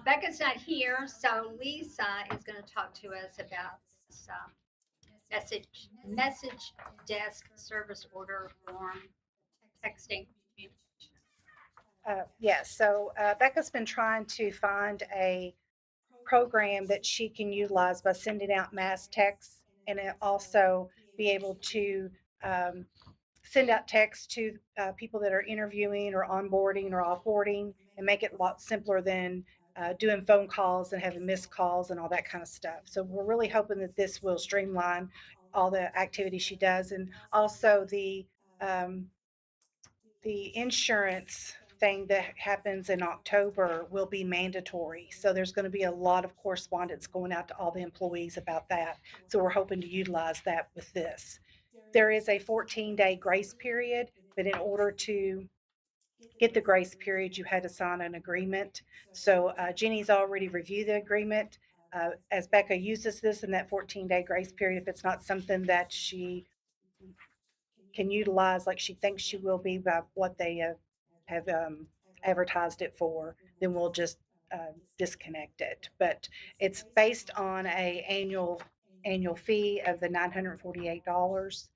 Becca's not here, so Lisa is going to talk to us about this message desk service order form texting communication. Yes, so Becca's been trying to find a program that she can utilize by sending out mass texts and it also be able to um, send out texts to people that are interviewing or onboarding or offboarding and make it a lot simpler than doing phone calls and having missed calls and all that kind of stuff. So we're really hoping that this will streamline all the activities she does and also um, the insurance thing that happens in October will be mandatory. So there's going to be a lot of correspondence going out to all the employees about that. So we're hoping to utilize that with this. There is a 14-day grace period, but in order to get the grace period, you had to sign an agreement. So Jenny's already reviewed the agreement. As Becca uses this in that 14-day grace period, if it's not something that she can utilize like she thinks she will be by what they have advertised it for, then we'll just disconnect it. But it's based on a annual fee of the $948.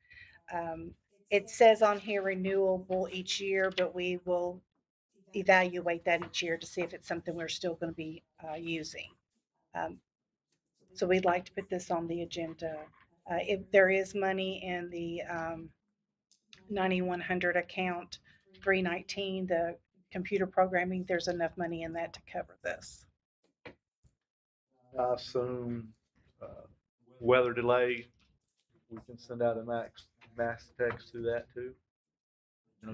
Um, it says on here renewable each year, but we will evaluate that each year to see if it's something we're still going to be using. Um, so we'd like to put this on the agenda. If there is money in the 9100 account 319, the computer programming, there's enough money in that to cover this. I assume weather delay, we can send out a mass text to that too.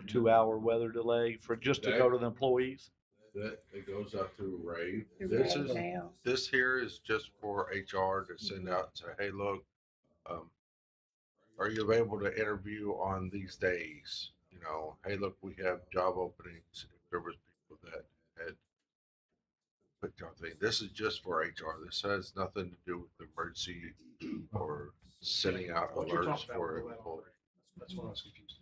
2-hour weather delay for just to go to the employees. That it goes out to Ray. Now. This here is just for HR to send out and say, hey, look, um, are you available to interview on these days? Hey, look, we have job openings. If there was people that had put job thing. This is just for HR. This has nothing to do with emergency or sending out alerts for employees. That's what I was confused.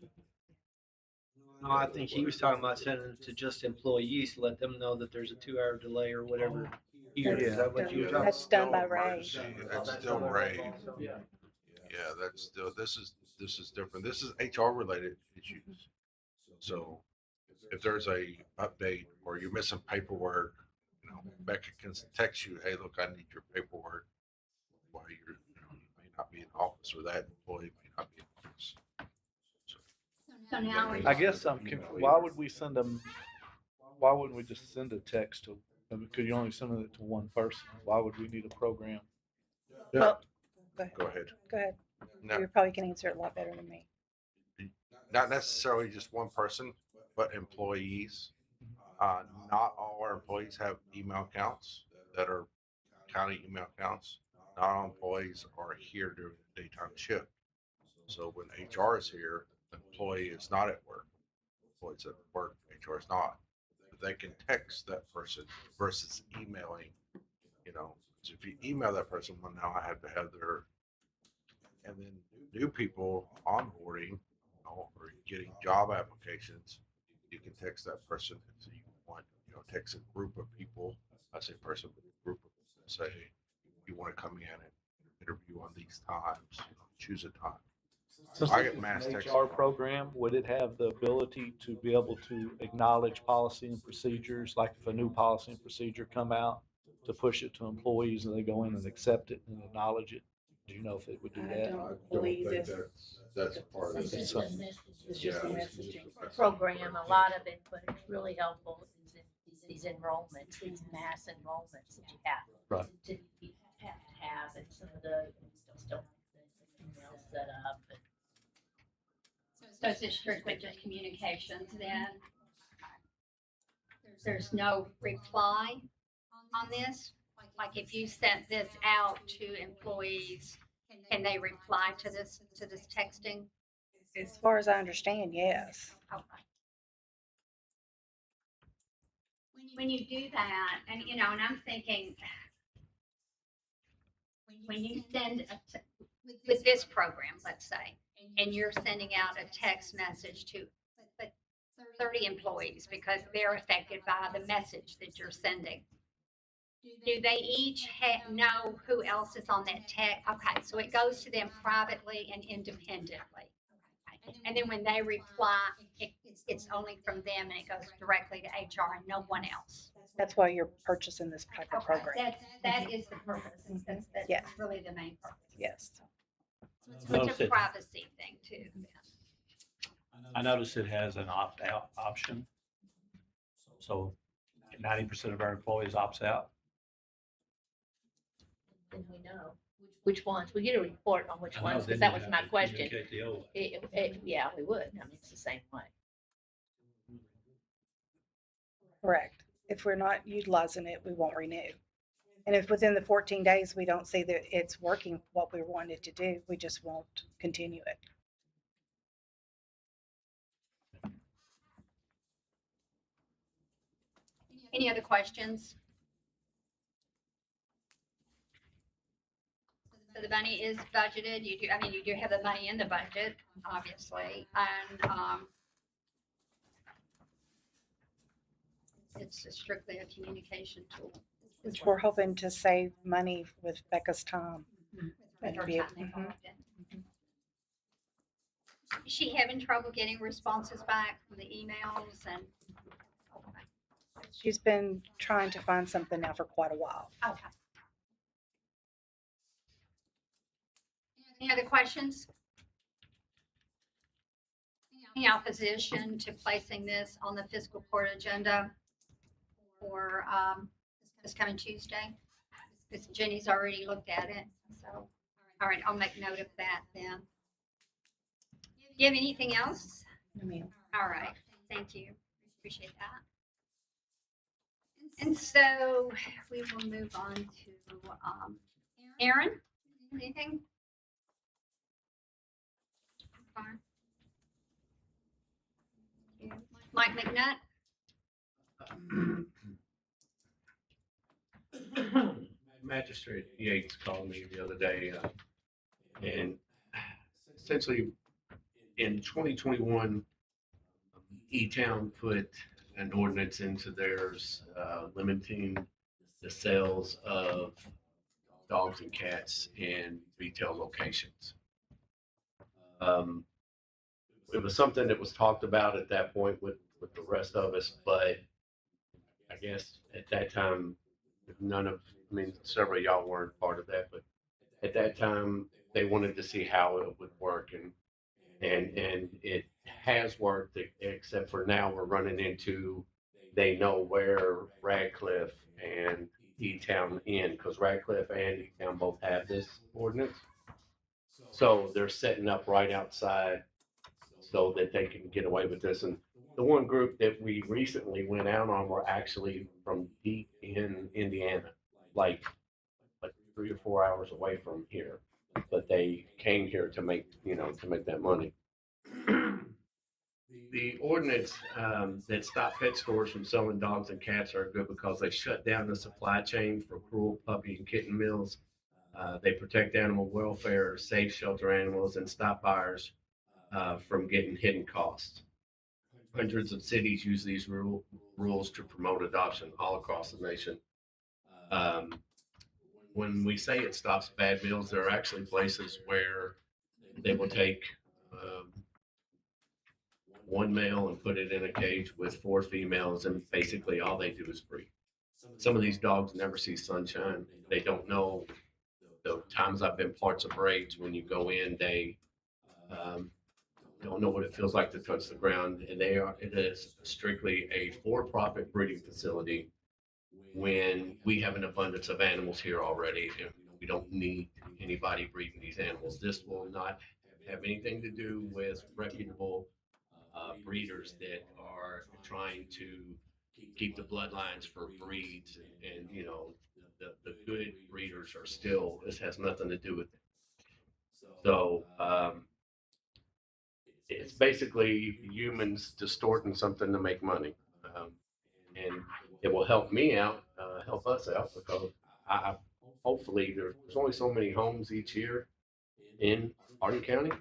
No, I think he was talking about sending it to just employees to let them know that there's a 2-hour delay or whatever. Here, is that what you were talking about? That's done by Ray. Emergency. That's still Ray. Yeah, that's still, this is different. This is HR related issues. So if there's a update or you're missing paperwork, Becca can text you, hey, look, I need your paperwork while you may not be in office, or that employee may not be in office. So now I guess I'm confused. Why would we send them? Why wouldn't we just send a text to? Because you only send it to one person. Why would we need a program? Well, Go ahead. Go ahead. No, You probably can answer it a lot better than me. not necessarily just one person, but employees. Not all our employees have email accounts that are county email accounts. Not all employees are here during the daytime shift. So when HR is here, the employee is not at work. Employee's at work, HR is not. But they can text that person versus emailing, So if you email that person, well, now I have to have their, and then new people onboarding, or getting job applications, you can text that person if you want, text a group of people. I say person, but a group of people, say you want to come in and interview on these times, choose a time. Since I this get is mass an text. HR program, would it have the ability to be able to acknowledge policy and procedures, like if a new policy and procedure come out, to push it to employees and they go in and accept it and acknowledge it? Do you know if it would do that? I don't believe think it's- that's part of It's it. just So- a messaging. It's just a Yeah. messaging. Program, a lot of it, but it's really helpful is in these enrollments, these mass enrollments that you have. Right. You have to have, and some of the, just don't have the email set up. So it's strictly just communications then? There's no reply on this? Like if you sent this out to employees, can they reply to this texting? As far as I understand, yes. Okay. When you do that, and and I'm thinking, when you send with this program, let's say, and you're sending out a text message to 30 employees because they're affected by the message that you're sending. Do they each know who else is on that tech? Okay, so it goes to them privately and independently. Okay. And then when they reply, it's only from them and it goes directly to HR and no one else. That's why you're purchasing this type of Okay, program. that is the purpose. That's Yes. really the main purpose. Yes. So it's Notice a it- privacy thing too. I noticed it has an opt-out option. So 90% of our employees opts out. Then we know which ones. We get a report on which I know, ones, then because that you was have my to question. communicate the old. Yeah, we would. I mean, it's the same way. Correct. If we're not utilizing it, we won't renew. And if within the 14 days we don't see that it's working what we wanted to do, we just won't continue it. Any other questions? So the money is budgeted. You do, I mean, you do have the money in the budget, obviously, and it's strictly a communication tool. Which we're hoping to save money with Becca's time. With and her be time able- involved in. Is she having trouble getting responses back from the emails and? She's been trying to find something now for quite a while. Okay. Any other questions? Any opposition to placing this on the fiscal court agenda for this coming Tuesday? Because Jenny's already looked at it, so, all right, I'll make note of that then. Do you have anything else? I mean, All right, thank you, appreciate that. And so we will move on to Aaron, anything? Fine. Mike McNutt? Magistrate Yates called me the other day, and essentially in 2021, E-Town put an ordinance into theirs limiting the sales of dogs and cats in retail locations. It was something that was talked about at that point with the rest of us, but I guess at that time, several of y'all weren't part of that, but at that time, they wanted to see how it would work, and it has worked, except for now we're running into, they know where Radcliffe and E-Town end, because Radcliffe and E-Town both have this ordinance. So they're setting up right outside so that they can get away with this. And the one group that we recently went out on were actually from deep in Indiana, like 3 or 4 hours away from here. But they came here to make that money. The ordinance that stopped pet stores from selling dogs and cats are good because they shut down the supply chain for cruel puppy and kitten mills. They protect animal welfare, save shelter animals, and stop buyers from getting hidden costs. Hundreds of cities use these rules to promote adoption all across the nation. When we say it stops bad meals, there are actually places where they will take one male and put it in a cage with 4 females, and basically all they do is breed. Some of these dogs never see sunshine. They don't know. The times I've been parts of braids, when you go in, they don't know what it feels like to touch the ground. And it is strictly a for-profit breeding facility when we have an abundance of animals here already, and we don't need anybody breeding these animals. This will not have anything to do with reputable breeders that are trying to keep the bloodlines for breeds, and the good breeders are still, this has nothing to do with it. So it's basically humans distorting something to make money, and it will help me out, help us out, because I hopefully there's only so many homes each year in Hardin County,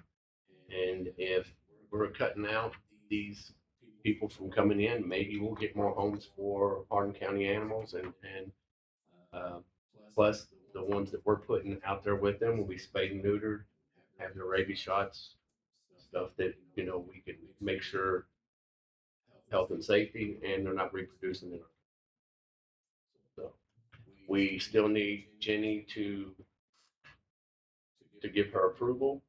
and if we're cutting out these people from coming in, maybe we'll get more homes for Hardin County animals, and Plus the ones that we're putting out there with them will be spayed and neutered, have their rabies shots, stuff that, you know, we can make sure health and safety and they're not reproducing in our. So we still need Jenny to give her approval.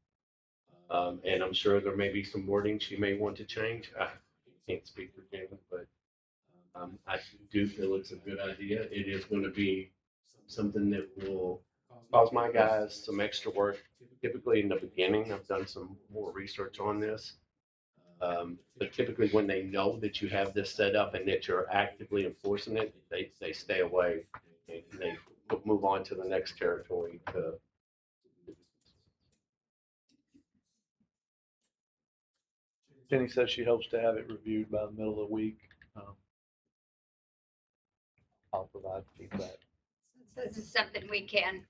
And I'm sure there may be some wording she may want to change. I can't speak for Jenny, but I do feel it's a good idea. It is going to be something that will cause my guys some extra work. Typically in the beginning, I've done some more research on this. But typically when they know that you have this set up and that you're actively enforcing it, they stay away and they move on to the next territory. Jenny says she hopes to have it reviewed by the middle of the week. I'll provide feedback. So this is something we can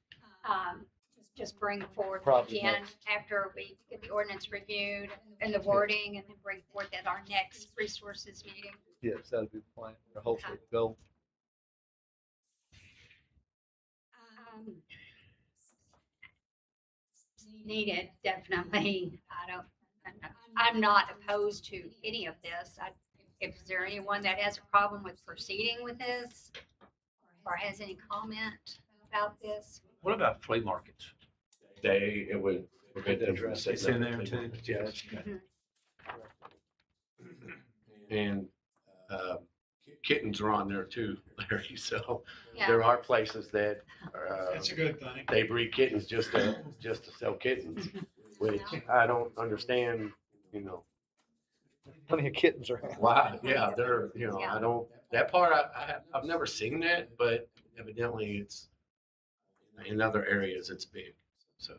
just bring forward Probably again next. after we get the ordinance reviewed and the wording, and then bring forth at our next resources meeting. Yes, that'll be the plan. Or hopefully go. Needed, definitely. I'm not opposed to any of this. Is there anyone that has a problem with proceeding with this or has any comment about this? What about flea markets? It would prevent them from It's setting in up there a too. flea Yes. And kittens are on there too, Larry. So Yeah. there are places that That's a good thing. they breed kittens just to sell kittens, which I don't understand. You know, Plenty of kittens around. why? Yeah, they're Yeah. I don't that part. I've never seen that, but evidently it's in other areas it's big. So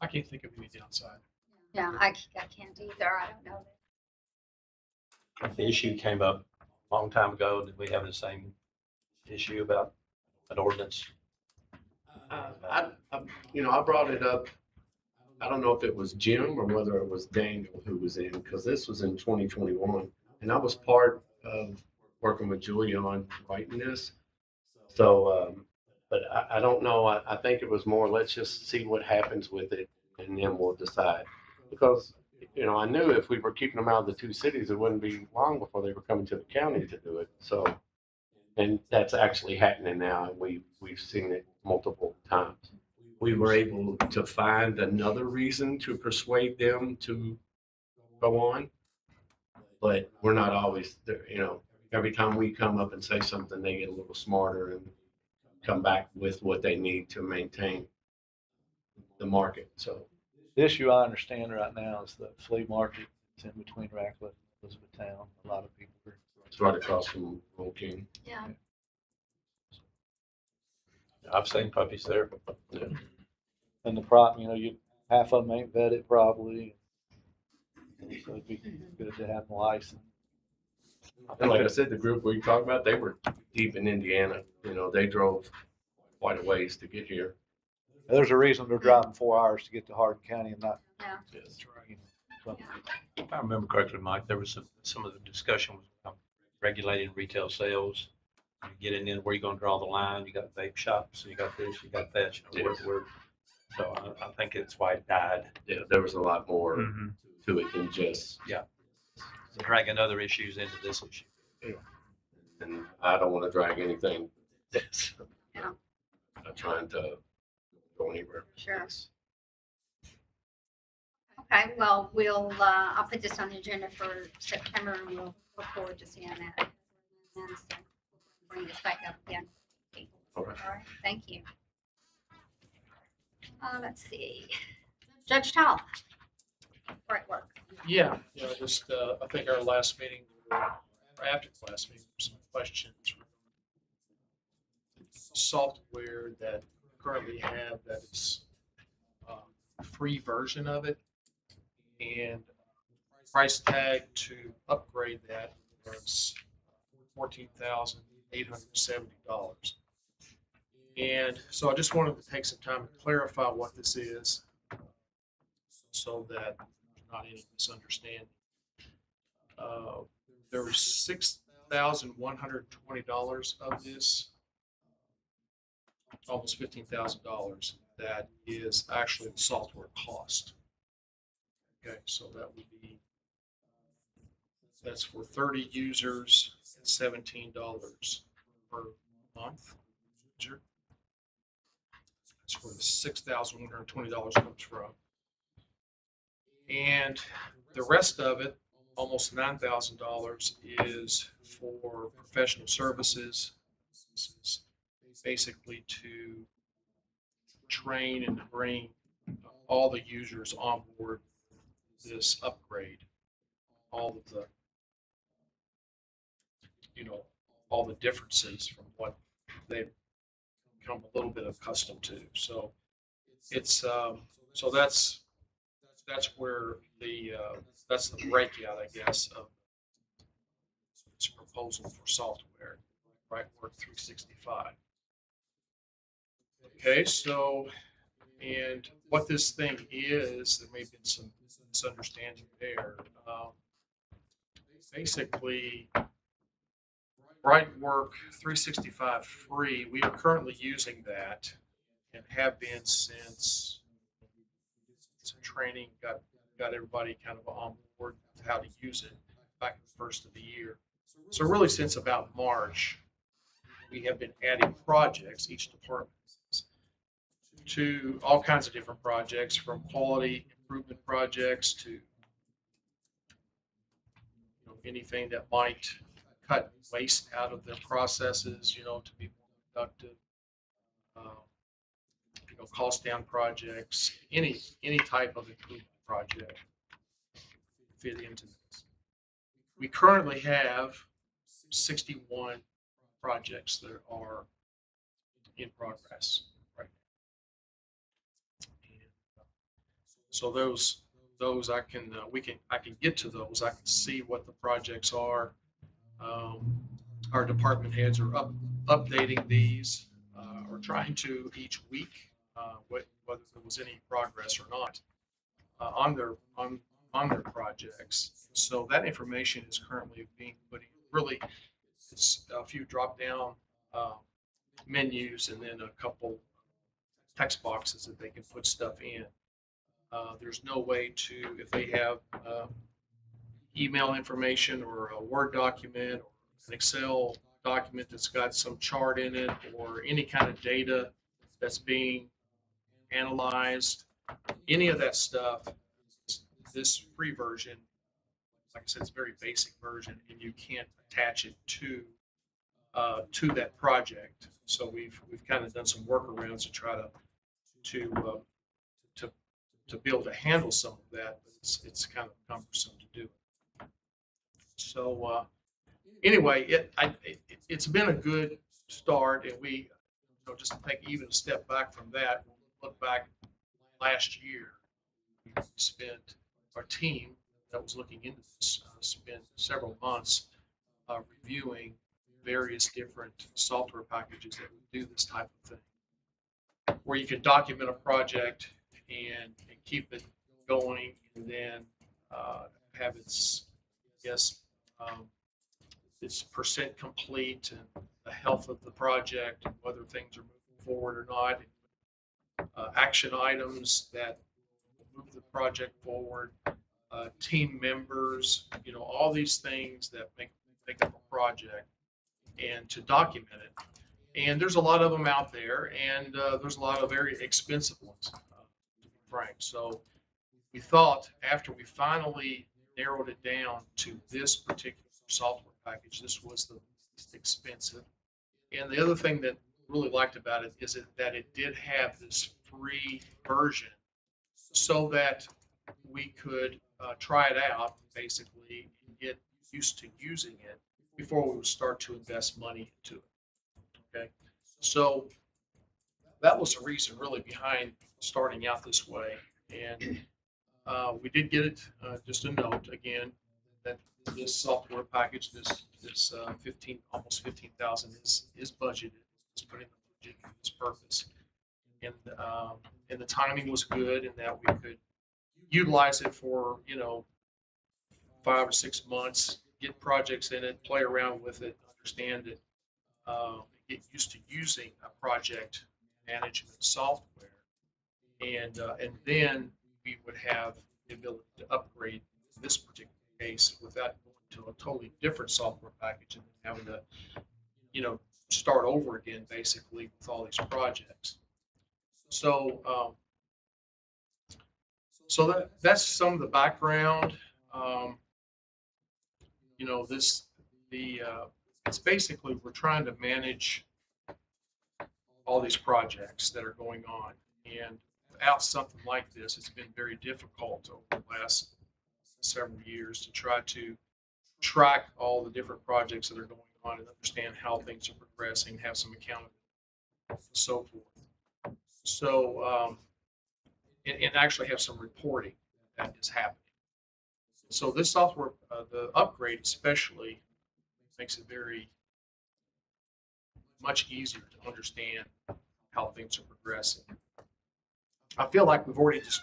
I can't think of any downside. Yeah, I can't either. I don't know. The issue came up a long time ago. Did we have the same issue about an ordinance? I brought it up. I don't know if it was Jim or whether it was Daniel who was in, because this was in 2021, and I was part of working with Julia on writing this. So, but I don't know. I think it was more, let's just see what happens with it, and then we'll decide. Because, I knew if we were keeping them out of the two cities, it wouldn't be long before they were coming to the county to do it. So, and that's actually happening now, and we've seen it multiple times. We were able to find another reason to persuade them to go on, but we're not always there. Every time we come up and say something, they get a little smarter and come back with what they need to maintain the market. So The issue I understand right now is the flea market. It's in between Ratcliffe and Elizabethtown. A lot of people are. it's right across from Old King. Yeah. I've seen puppies there. Yeah. And the problem, half of them ain't vetted probably. So it'd be good to have them licensed. And like I said, the group we talked about, they were deep in Indiana. They drove quite a ways to get here. There's a reason they're driving 4 hours to get to Hardin County and not. Yeah. Yes. So, If I remember correctly, Mike, there was some of the discussion was regulating retail sales. Getting in where you're going to draw the line. You got vape shops, you got this, you got that. Yes. So I think it's why it died. Yeah, there was a lot more Mm-hmm. to it than just, Dragging other issues into this issue. and I don't want to drag anything. That's Yeah. not trying to go anywhere. Sure. Okay, well, I'll put this on the agenda for September, and we'll look forward to seeing that. And so bring this back up again. All right. All right, thank you. Let's see. Judge Taul. Great work. Yeah, just, I think our last meeting, or after the last meeting, there were some questions. Software that we currently have that is a free version of it. And price tag to upgrade that was $14,870. And so I just wanted to take some time to clarify what this is so that there's not any misunderstanding. There were $12,120 of this, almost $15,000, that is actually the software cost. Okay, so that would be, that's for 30 users, $17 per month. User. That's where the $6,120 comes from. And the rest of it, almost $9,000, is for professional services. This is basically to train and bring all the users on board this upgrade, all of the, all the differences from what they've become a little bit accustomed to. So it's so that's where the that's the breakout, I guess, of this proposal for software, right? Work 365. Okay, so, and what this thing is, there may have been some misunderstanding there. Basically, BrightWork 365 free, we are currently using that and have been since some training, got everybody kind of on board with how to use it back in the first of the year. So really since about March, we have been adding projects, each department, to all kinds of different projects, from quality improvement projects to anything that might cut waste out of their processes, to be more productive. Cost down projects, any type of improvement project fit into this. We currently have 61 projects that are in progress right now. And so those I can get to those. I can see what the projects are. Our department heads are updating these or trying to each week, whether there was any progress or not on their projects. So that information is currently being put in. Really, it's a few drop down menus and then a couple text boxes that they can put stuff in. There's no way to, if they have email information or a Word document or an Excel document that's got some chart in it or any kind of data that's being analyzed, any of that stuff, this free version, like I said, it's a very basic version, and you can't attach it to that project. So we've kind of done some workarounds to try to be able to handle some of that, but it's kind of cumbersome to do. So anyway, it's been a good start, and we just take even a step back from that. We'll look back last year. We spent, our team that was looking into this spent several months reviewing various different software packages that would do this type of thing, where you can document a project and keep it going, and then have its percent complete and the health of the project and whether things are moving forward or not. Action items that move the project forward, team members, all these things that make up a project, and to document it. And there's a lot of them out there, and there's a lot of very expensive ones, to be frank. So we thought after we finally narrowed it down to this particular software package, this was the least expensive. And the other thing that I really liked about it is that it did have this free version so that we could try it out, basically, and get used to using it before we would start to invest money into it. Okay, so that was the reason really behind starting out this way. And we did get it, just a note again, that this software package, this almost 15,000 is budgeted. It's put in the budget for this purpose. And the timing was good in that we could utilize it for 5 or 6 months, get projects in it, play around with it, understand it, get used to using a project management software. And then we would have the ability to upgrade in this particular case without going to a totally different software package and having to, start over again basically with all these projects. So, that's some of the background. It's basically we're trying to manage all these projects that are going on, and without something like this, it's been very difficult over the last several years to try to track all the different projects that are going on and understand how things are progressing, have some accountability, and so forth. So, and actually have some reporting that is happening. So this software, the upgrade especially, makes it very much easier to understand how things are progressing. I feel like we've already just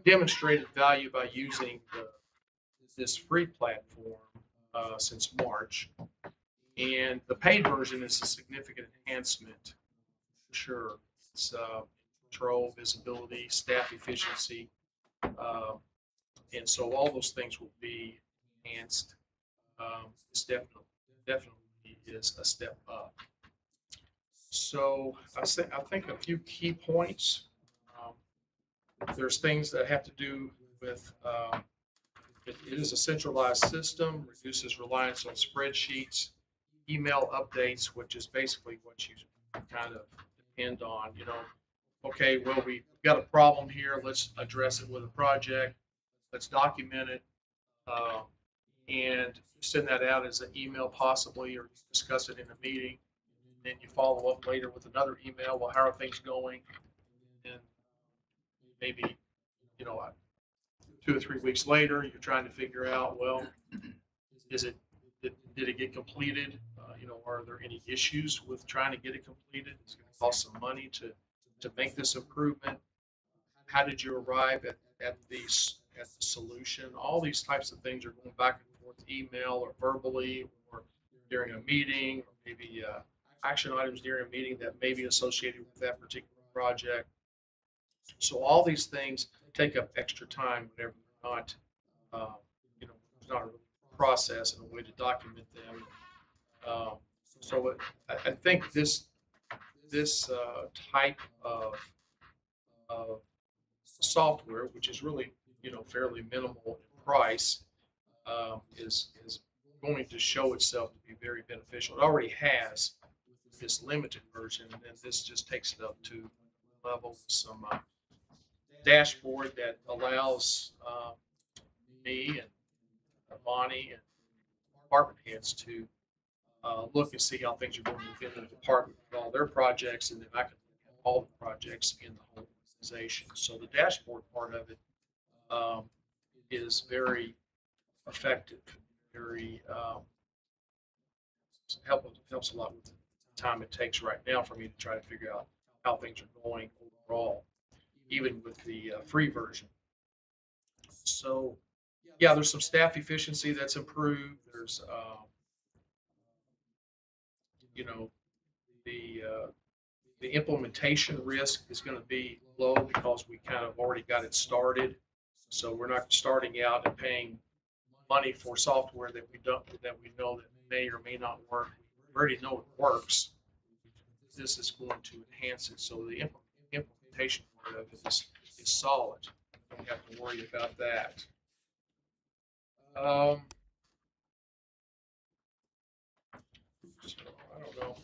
demonstrated value by using this free platform since March, and the paid version is a significant enhancement. Sure, it's control, visibility, staff efficiency, and so all those things will be enhanced. This definitely is a step up. So I think a few key points. There's things that have to do with it is a centralized system, reduces reliance on spreadsheets, email updates, which is basically what you kind of depend on. Okay, well, we got a problem here. Let's address it with a project. Let's document it and send that out as an email possibly, or discuss it in a meeting. Then you follow up later with another email. Well, how are things going? And maybe, 2 or 3 weeks later, you're trying to figure out, well, did it get completed? Are there any issues with trying to get it completed? It's going to cost some money to make this improvement. How did you arrive at the solution? All these types of things are going back and forth, email or verbally, or during a meeting, or maybe action items during a meeting that may be associated with that particular project. So all these things take up extra time whenever they're not, there's not a process and a way to document them. So I think this type of software, which is really fairly minimal in price, is going to show itself to be very beneficial. It already has this limited version, and then this just takes it up to level with some dashboard that allows me and Bonnie and department heads to look and see how things are going within the department with all their projects, and then I can look at all the projects in the whole organization. So the dashboard part of it is very effective, very helps a lot with the time it takes right now for me to try to figure out how things are going overall, even with the free version. So yeah, there's some staff efficiency that's improved. There's the implementation risk is going to be low because we kind of already got it started. So we're not starting out and paying money for software that we know that may or may not work. We already know it works. This is going to enhance it. So the implementation part of it is solid. Don't have to worry about that. So I don't know.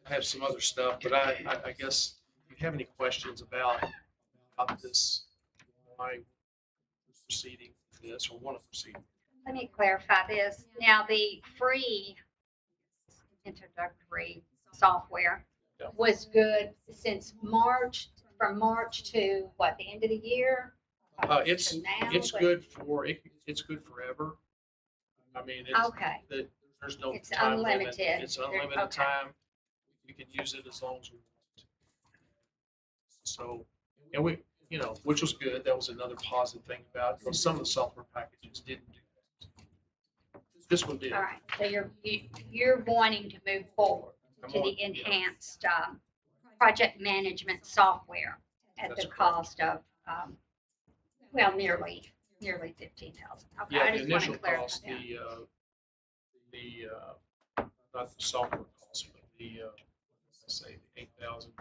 I have some other stuff, but I guess if you have any questions about this, why proceeding with this or want to proceed. Let me clarify this. Now, the free introductory software was good since March, from March to what, the end of the year? It's good forever. I mean, there's no it's time unlimited. Limit. It's unlimited Okay. time. You can use it as long as we want. So, and we, which was good. That was another positive thing about it. Because some of the software packages didn't do that. This one did. All right, so you're wanting to move forward I'm to on- the yeah. enhanced project management software at That's the correct. cost of, well, nearly 15,000. Okay, Yeah, I the just want to initial clarify cost, that. not the software cost, but let's say the 8,000,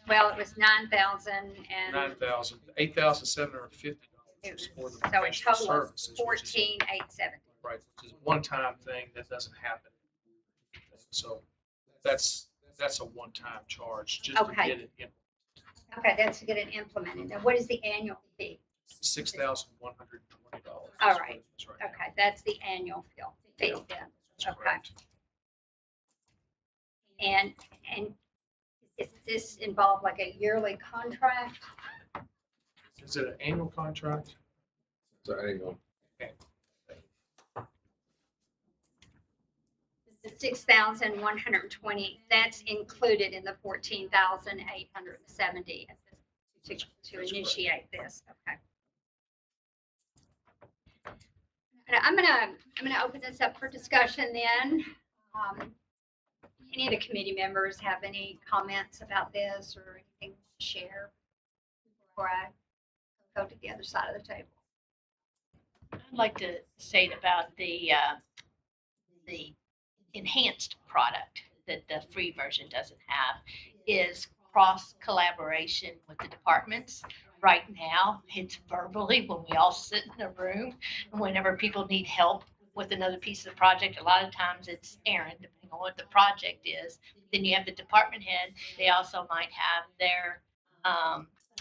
Well, it was 9,000 and 9,000, $8,750 it was was, for the so a professional total of services, which is 14,870. right, which is a one-time thing that doesn't happen. So that's a one-time charge just to Okay. get it in. Okay, that's to get it implemented. Now, what is the annual fee? $6,120. All is what right. it is right now. Okay, that's the annual fee then. That's Okay. correct. And is this involve like a yearly contract? Is it an annual contract? So anyway, The 6,120, that's included in the 14,870 to That's initiate this. Okay. And I'm gonna open this up for discussion then. Any of the committee members have any comments about this or anything to share before I go to the other side of the table? I'd like to say about the enhanced product that the free version doesn't have is cross collaboration with the departments. Right now, it's verbally when we all sit in a room, and whenever people need help with another piece of the project, a lot of times it's Aaron, depending on what the project is. Then you have the department head. They also might have their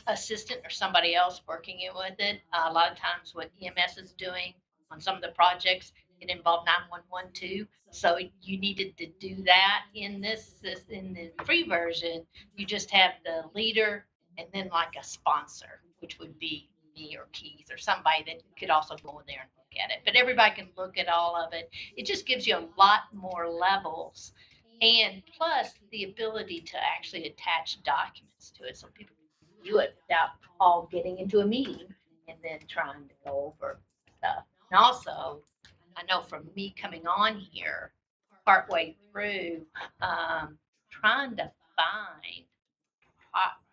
assistant or somebody else working it with it. A lot of times what EMS is doing on some of the projects, it involved 911 too. So you needed to do that in in the free version. You just have the leader and then like a sponsor, which would be me or Keith or somebody that could also go in there and look at it. But everybody can look at all of it. It just gives you a lot more levels, and plus the ability to actually attach documents to it so people can do it without all getting into a meeting and then trying to go over stuff. And also, I know from me coming on here partway through, trying to find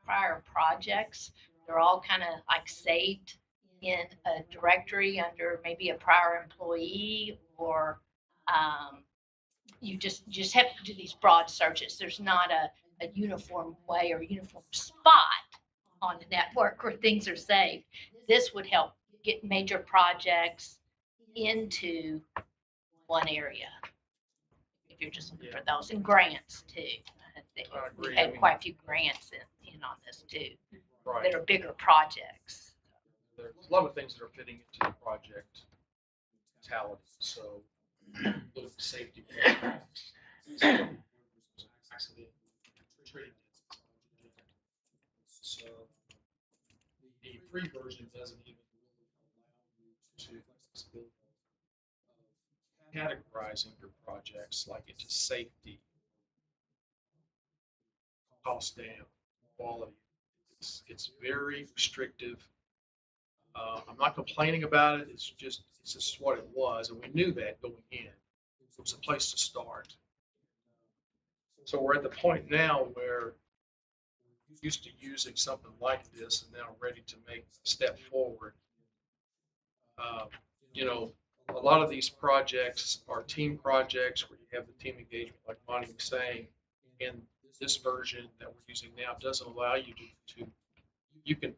prior projects, they're all kind of like saved in a directory under maybe a prior employee, or you just have to do these broad searches. There's not a uniform way or uniform spot on the network where things are saved. This would help get major projects into one area if you're just looking for those, and grants too. I think I agree. we I had mean- quite a few grants in on this too Right. that are bigger projects. There's a lot of things that are fitting into the project totality. So, look, safety. Accident, treating. So, the free version doesn't even to categorizing your projects like into safety, cost down, quality. It's very restrictive. I'm not complaining about it. It's just what it was, and we knew that going in. It was a place to start. So we're at the point now where we're used to using something like this, and now ready to make a step forward. You know, a lot of these projects are team projects where you have the team engagement, like Monty was saying. And this version that we're using now doesn't allow you to you can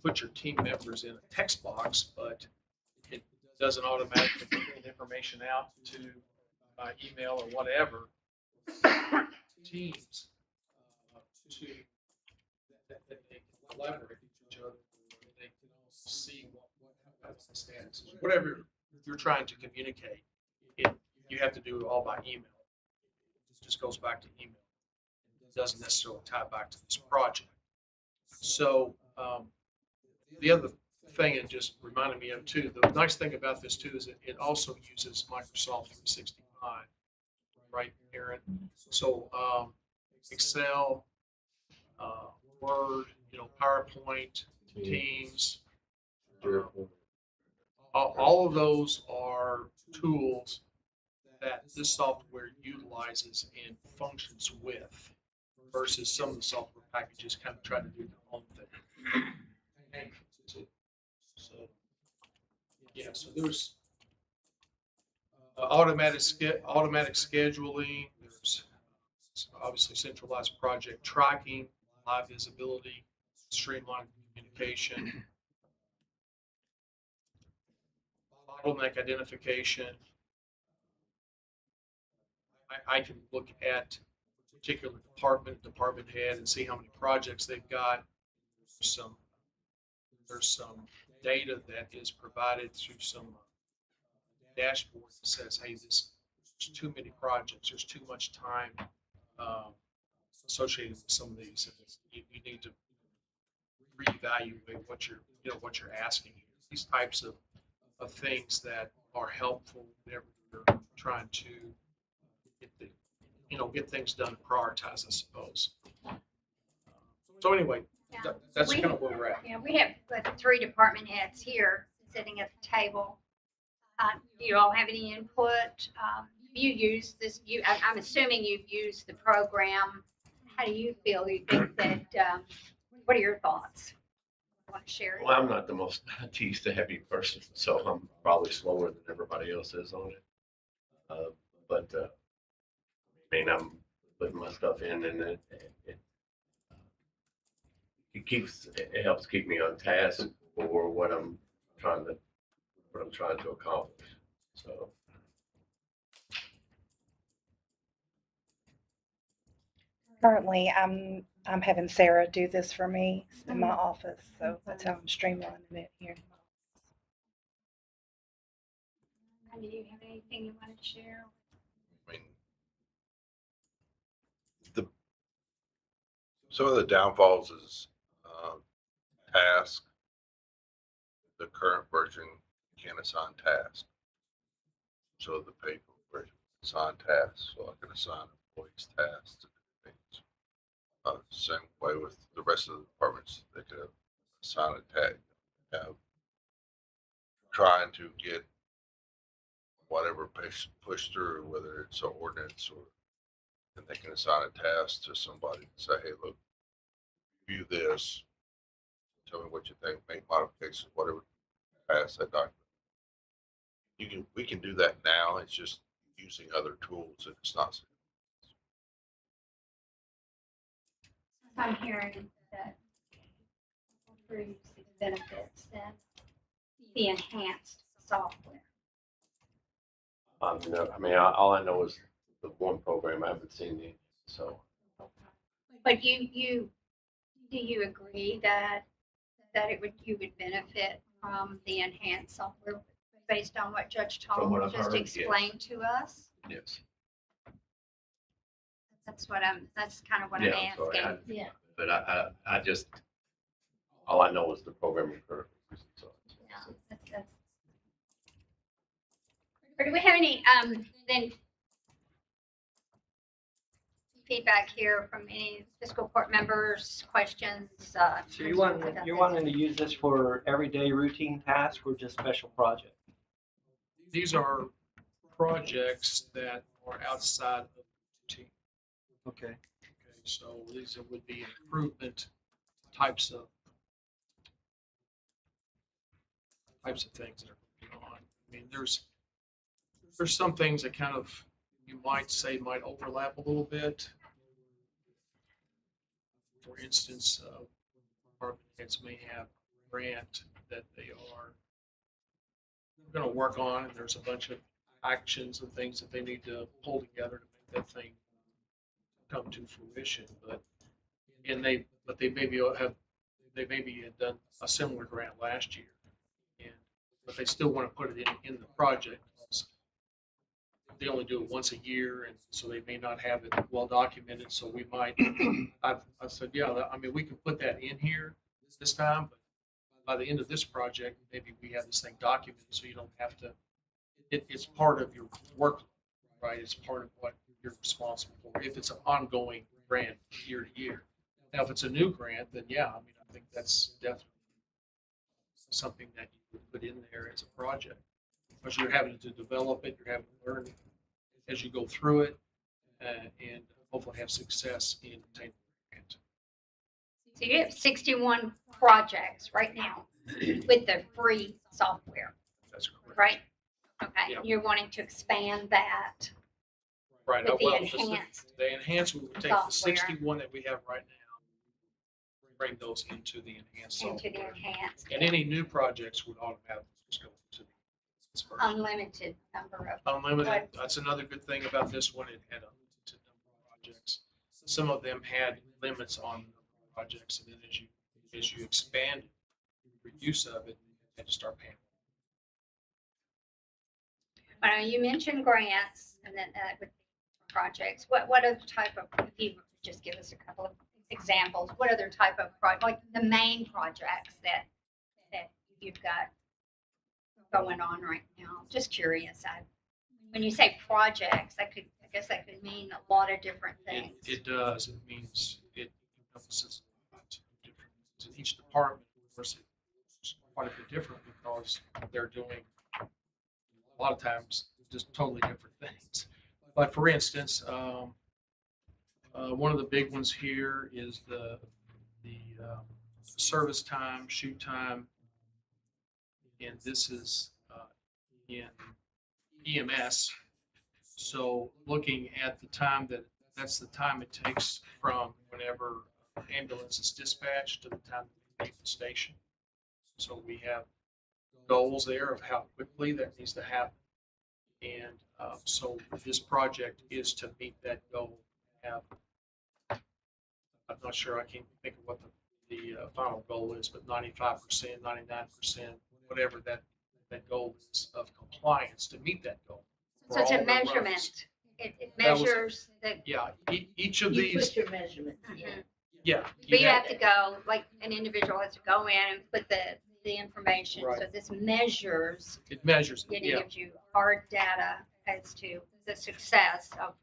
put your team members in a text box, but it doesn't automatically get information out to email or whatever teams to that they can collaborate with each other, and they can see what the status is. Whatever you're trying to communicate, you have to do it all by email. It just goes back to email. It doesn't necessarily tie back to this project. So the other thing it just reminded me of too, the nice thing about this too is it also uses Microsoft 365, right, Aaron? So Excel, Word, PowerPoint, Teams, all of those are tools that this software utilizes and functions with versus some of the software packages kind of try to do their own thing. So, yeah, so there's automatic scheduling. There's obviously centralized project tracking, live visibility, streamlined communication, bottleneck identification. I can look at a particular department head, and see how many projects they've got. There's some data that is provided through some dashboard that says, hey, there's too many projects, there's too much time associated with some of these. You need to reevaluate what you're asking here. These types of things that are helpful whenever you're trying to get things done and prioritize, I suppose. So anyway, Yeah. that's kind of where we're at. Yeah, we have like 3 department heads here sitting at the table. Do you all have any input? You use this, I'm assuming you've used the program. How do you feel? You think that, what are your thoughts? Want to share? Well, I'm not the most IT savvy person, so I'm probably slower than everybody else is on it. But I mean, I'm putting my stuff in, and it helps keep me on task for what I'm trying to accomplish. So. Currently, I'm having Sarah do this for me in my office, so that's how I'm streamlining it here. Do you have anything you want to share? I mean, some of the downfalls is task. The current version can't assign tasks. So the paper version can assign tasks. So I can assign employees tasks to do things. Same way with the rest of the departments. They could assign a tag. Trying to get whatever pushed through, whether it's an ordinance or, and they can assign a task to somebody and say, hey, look, view this, tell me what you think, make modifications, whatever, pass that document. We can do that now. It's just using other tools, and it's not. I'm hearing that proves the benefits that the enhanced software. I mean, all I know is the one program. I haven't seen it, so. But do you agree that you would benefit from the enhanced software based on what Judge From what Taul I've just heard, explained to us? Yes. That's kind of what I'm Yeah, sorry, asking. Yeah. But I just, all I know is the programming curve. So. Yeah, that's. Or do we have any then feedback here from any fiscal court members, questions? So you're wanting to use this for everyday routine tasks or just special projects? These are projects that are outside of the routine. Okay. Okay, so these would be improvement types of things that are going on. I mean, there's some things that kind of you might say might overlap a little bit. For instance, department heads may have a grant that they are going to work on, and there's a bunch of actions and things that they need to pull together to make that thing come to fruition. But they maybe had done a similar grant last year, but they still want to put it in the project. They only do it once a year, and so they may not have it well documented. So we might. I said, yeah, I mean, we can put that in here this time, but by the end of this project, maybe we have this thing documented, so you don't have to. It's part of your work, right? It's part of what you're responsible for. If it's an ongoing grant year to year. Now, if it's a new grant, then yeah, I mean, I think that's definitely something that you would put in there as a project, because you're having to develop it, you're having to learn as you go through it, and hopefully have success in obtaining the grant. So you have 61 projects right now with the free software, That's correct. right? Okay, Yeah. you're wanting to expand that Right. with the Well, enhanced the enhancement would take the software. 61 that we have right now, bring those into the enhanced into the software. enhanced. And any new projects would automatically just go to the enhanced version. Unlimited number of. Unlimited. That's another good thing about this one. It had a limited number of projects. Some of them had limits on the number of projects, and then as you expand your use of it, you had to start paying. You mentioned grants and then with projects. What other type of, if you could just give us a couple of examples, what other type of like the main projects that you've got going on right now? Just curious. When you say projects, I guess that could mean a lot of different things. It does. It means it encompasses a lot of different things. In each department, of course, it's quite a bit different because they're doing a lot of times just totally different things. But for instance, one of the big ones here is the service time, shoot time, and this is in EMS. So looking at the time that's the time it takes from whenever ambulance is dispatched to the time they leave the station. So we have goals there of how quickly that needs to happen. And so this project is to meet that goal. I'm not sure, I can't think of what the final goal is, but 95%, 99%, whatever that goal is of compliance to meet that goal. So it's for a all the runs. measurement. It That was- measures the. Yeah, each of You these, put your measurements in. Mhm. yeah. But you have to go, like an individual has to go in and put the information. So Right. this measures, It measures it, it yeah. gives you hard data as to the success of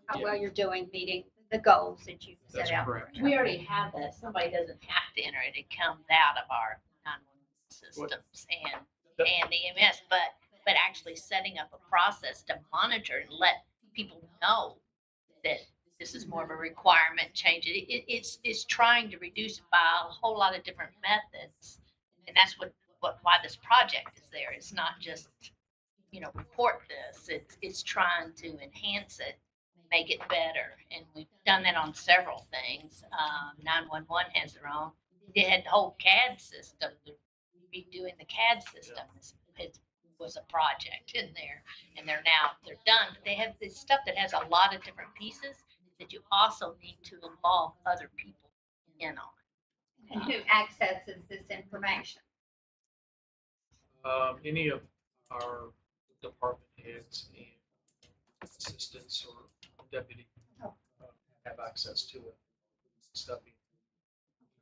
how Yeah. well you're doing meeting the goals that you That's set out. correct. We already have that. Somebody doesn't have to enter it. It comes out of our 911 systems and the EMS, but actually setting up a process to monitor and let people know that this is more of a requirement, change it. It's trying to reduce it by a whole lot of different methods. And that's why this project is there. It's not just, report this. It's trying to enhance it, make it better. And we've done that on several things. 911 has their own. They had the whole CAD system. Redoing the CAD system was a project in there, and they're done. But they have this stuff that has a lot of different pieces that you also need to involve other people in on. And who accesses this information? Any of our department heads and assistants or deputy have access to it, stuff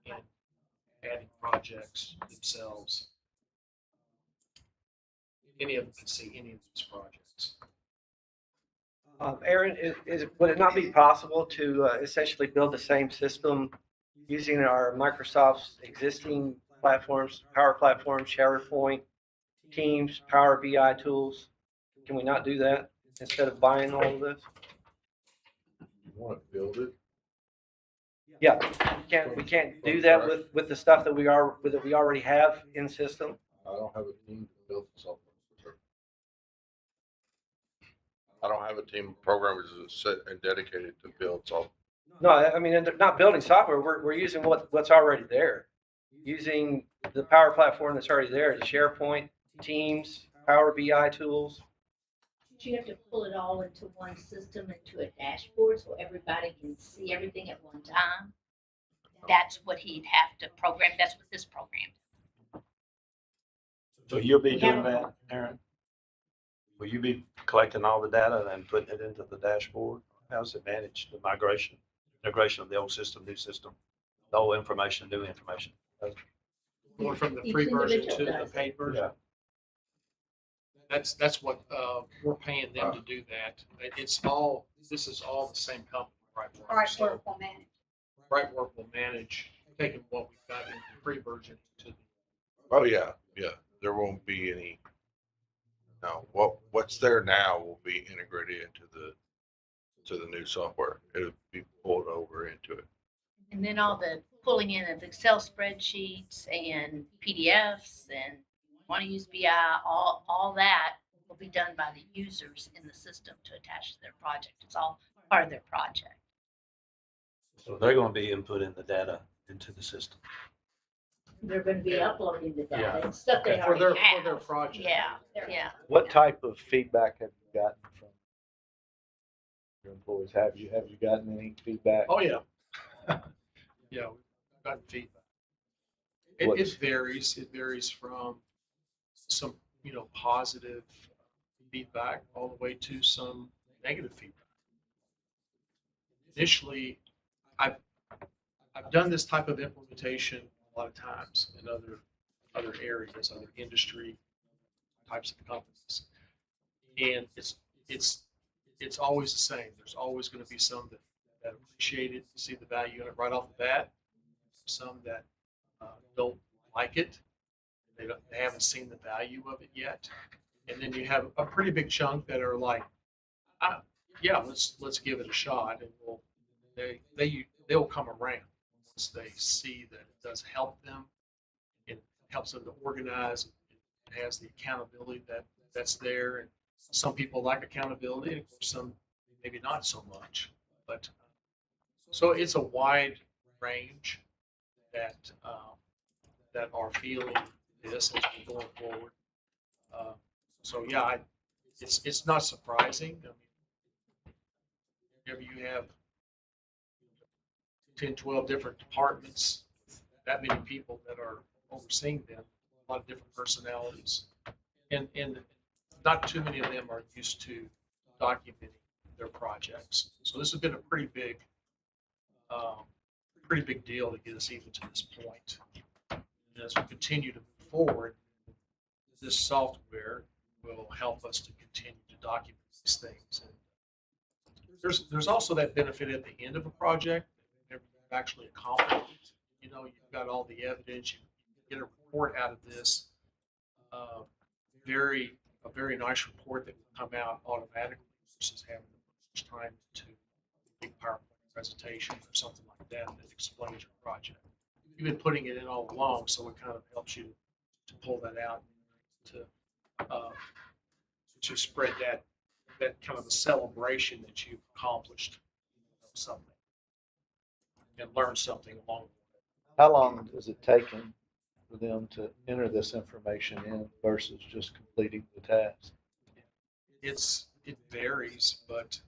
and adding projects themselves. Any of them can see any of these projects. Aaron, would it not be possible to essentially build the same system using our Microsoft's existing platforms, Power Platform, SharePoint, Teams, Power BI tools? Can we not do that instead of buying all of this? You want to build it? Yeah, we can't do that with the stuff that we already have in system. I don't have a team to build software. I don't have a team of programmers that's set and dedicated to build software. No, I mean, they're not building software. We're using what's already there. Using the Power Platform that's already there, the SharePoint, Teams, Power BI tools. You have to pull it all into one system, into a dashboard, so everybody can see everything at one time. That's what he'd have to program. That's what this program. So you'll be We doing have a- that, Aaron? Will you be collecting all the data and putting it into the dashboard? How's it managed, the integration of the old system, new system, the old information, new information? Going from the Each free version individual to the does. paid version. That's what we're paying them to do that. This is all the same company, right? Right, So work will manage. Brightwork will manage taking what we've got in the free version to Oh, yeah, yeah. There won't be any No, what's there now will be integrated to the new software. It'll be pulled over into it. And then all the pulling in of Excel spreadsheets and PDFs and want to use BI, all that will be done by the users in the system to attach to their project. It's all part of their project. So they're gonna be inputting the data into the system. They're gonna be uploading the Yeah. data and stuff they For already their have. project. Yeah, yeah. What type of feedback have you gotten from your employees? Have you gotten any feedback? Oh, yeah. Yeah, we've gotten feedback. It What's- varies. It varies from some, positive feedback all the way to some negative feedback. Initially, I've done this type of implementation a lot of times in other areas, other industry types of companies. And it's always the same. There's always going to be some that appreciate it, see the value in it right off the bat. Some that don't like it. They haven't seen the value of it yet. And then you have a pretty big chunk that are like, yeah, let's give it a shot, and they'll come around once they see that it does help them. It helps them to organize. It has the accountability that's there. And some people like accountability, and some maybe not so much. But so it's a wide range that that are feeling this as we're going forward. So yeah, it's not surprising. I mean, whenever you have 10, 12 different departments, that many people that are overseeing them, a lot of different personalities, and not too many of them are used to documenting their projects. So this has been a pretty big deal to get us even to this point. And as we continue to move forward, this software will help us to continue to document these things. And there's also that benefit at the end of a project, whenever you've actually accomplished it. You've got all the evidence. You get a report out of this. A very nice report that will come out automatically versus having to put much time into a big PowerPoint presentation or something like that that explains your project. You've been putting it in all along, so it kind of helps you to pull that out to spread that kind of a celebration that you've accomplished something and learned something along the way. How long is it taking for them to enter this information in versus just completing the task? It varies, but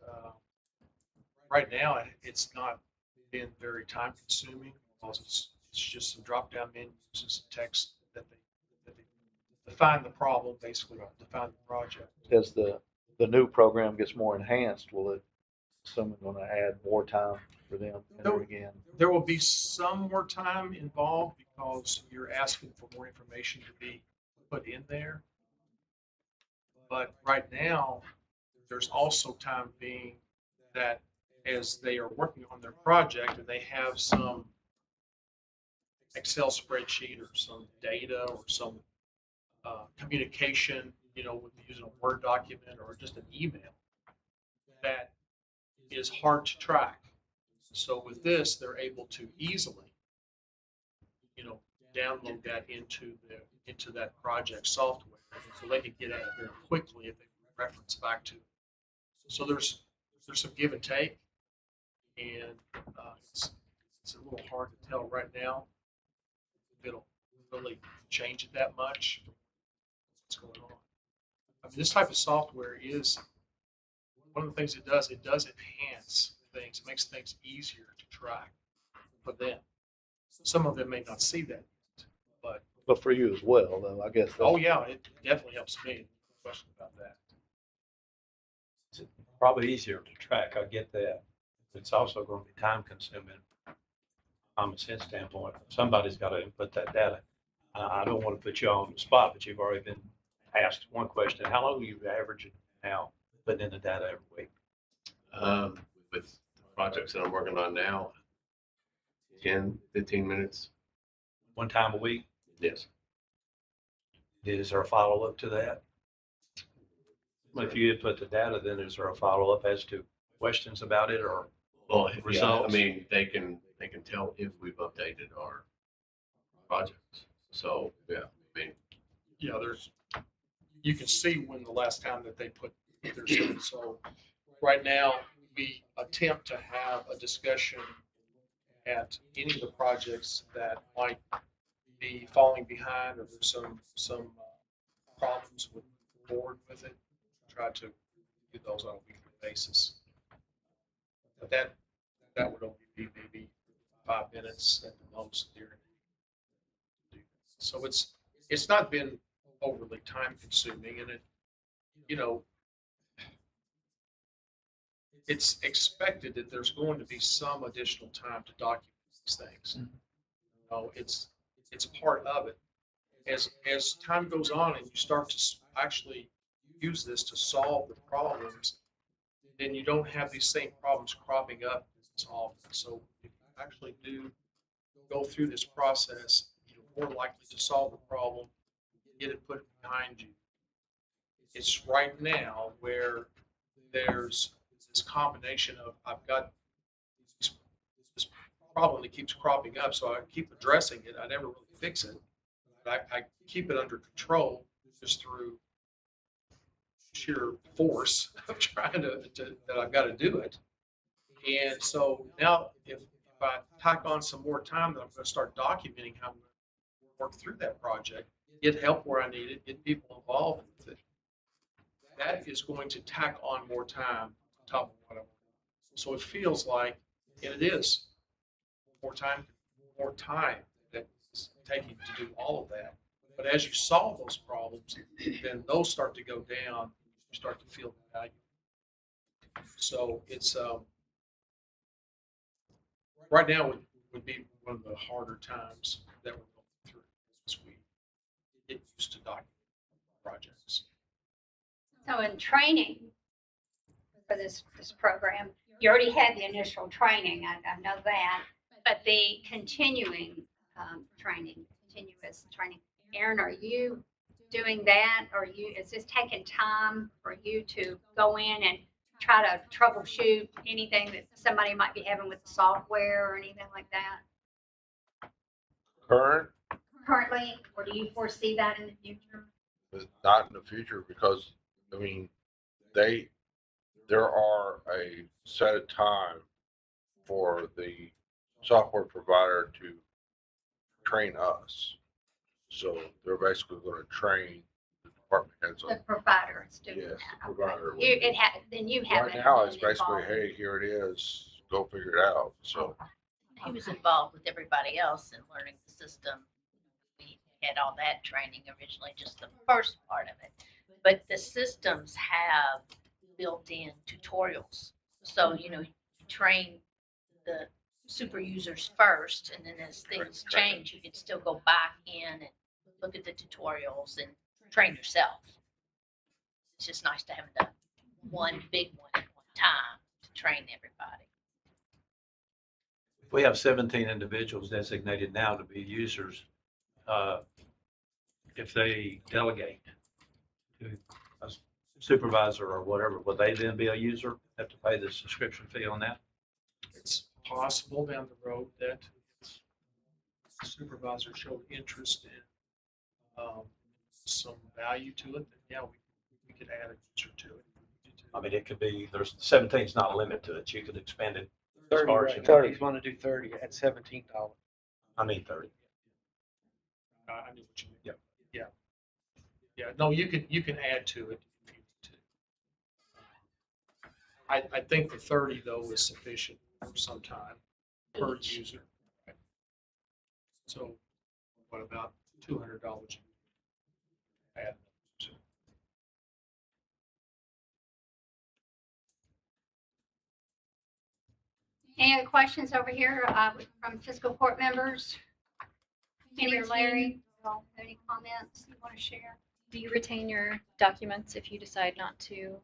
right now it's not been very time consuming because it's just some drop down menus and some text that they define the problem, basically, or define the project. As the new program gets more enhanced, will it, someone going to add more time for them to enter again? There will be some more time involved because you're asking for more information to be put in there. But right now, there's also time being that as they are working on their project and they have some Excel spreadsheet or some data or some communication, with using a Word document or just an email that is hard to track. So with this, they're able to easily, download that into that project software, so they can get at it very quickly if they reference back to it. So there's some give and take, and it's a little hard to tell right now if it'll really change it that much. What's going on? I mean, this type of software is one of the things it does. It does enhance things. It makes things easier to track for them. Some of them may not see that yet, But for you as well, though, I guess. oh yeah, it definitely helps me. No question about that. It's probably easier to track, I get that. It's also going to be time consuming from a sense standpoint. Somebody's got to input that data. I don't want to put you on the spot, but you've already been asked one question. How long are you averaging now putting in the data every week? With the projects that I'm working on now, 10, 15 minutes. One time a week? Yes. Is there a follow-up to that? If you input the data, then is there a follow-up as to questions about it or? Well, yeah, I Results. mean, they can tell if we've updated our projects. So, yeah, I mean, Yeah, you can see when the last time that they put theirs in. So right now, we attempt to have a discussion at any of the projects that might be falling behind or there's some problems with the board with it. Try to do those on a weekly basis. But that would only be maybe 5 minutes at the most during. So it's not been overly time consuming, and you know, it's expected that there's going to be some additional time to document these things. You know, it's part of it. As time goes on and you start to actually use this to solve the problems, then you don't have these same problems cropping up as often. So if you actually do go through this process, you're more likely to solve the problem, get it put behind you. It's right now where there's this combination of I've got this problem that keeps cropping up, so I keep addressing it. I never really fix it, but I keep it under control just through sheer force of trying to that I've got to do it. And so now, if I tack on some more time, then I'm going to start documenting how I'm going to work through that project, get help where I need it, get people involved with it. That is going to tack on more time on top of what I'm doing. So it feels like, and it is more time that is taking to do all of that. But as you solve those problems, then those start to go down. You start to feel the value. So it's right now would be one of the harder times that we're going through as we get used to documenting projects. So in training for this program, you already had the initial training, I know that, but the continuing continuous training. Aaron, are you doing that? Or is this taking time for you to go in and try to troubleshoot anything that somebody might be having with the software or anything like that currently? Or do you foresee that in the future? Not in the future, because I mean, there are a set of time for the software provider to train us. So they're basically going to train the department heads The on. provider is doing Yes, that. the provider. Then you have Right now, it's basically, hey, here it is, go figure it out. So He was involved with everybody else in learning the system. We had all that training originally, just the first part of it. But the systems have built-in tutorials. So, you train the super users first, and then as things change, you can still go back in and look at the tutorials and train yourself. It's just nice to have the one big one at one time to train everybody. We have 17 individuals designated now to be users. If they delegate to a supervisor or whatever, will they then be a user, have to pay the subscription fee on that? It's possible down the road that the supervisor showed interest in some value to it, then yeah, we could add a user to it. I mean, it could be, there's 17 is not a limit to it. You could expand it. 30 far as right you now. want. He's want to do 30 at $17. I mean, 30. I knew what you mean. Yep. Yeah. No, you can add to it if you need to. I think the 30 though is sufficient for some time per user. So what about $200 add? Any other questions over here from fiscal court members? Penny or Larry, any comments you want to share? Do you retain your documents if you decide not to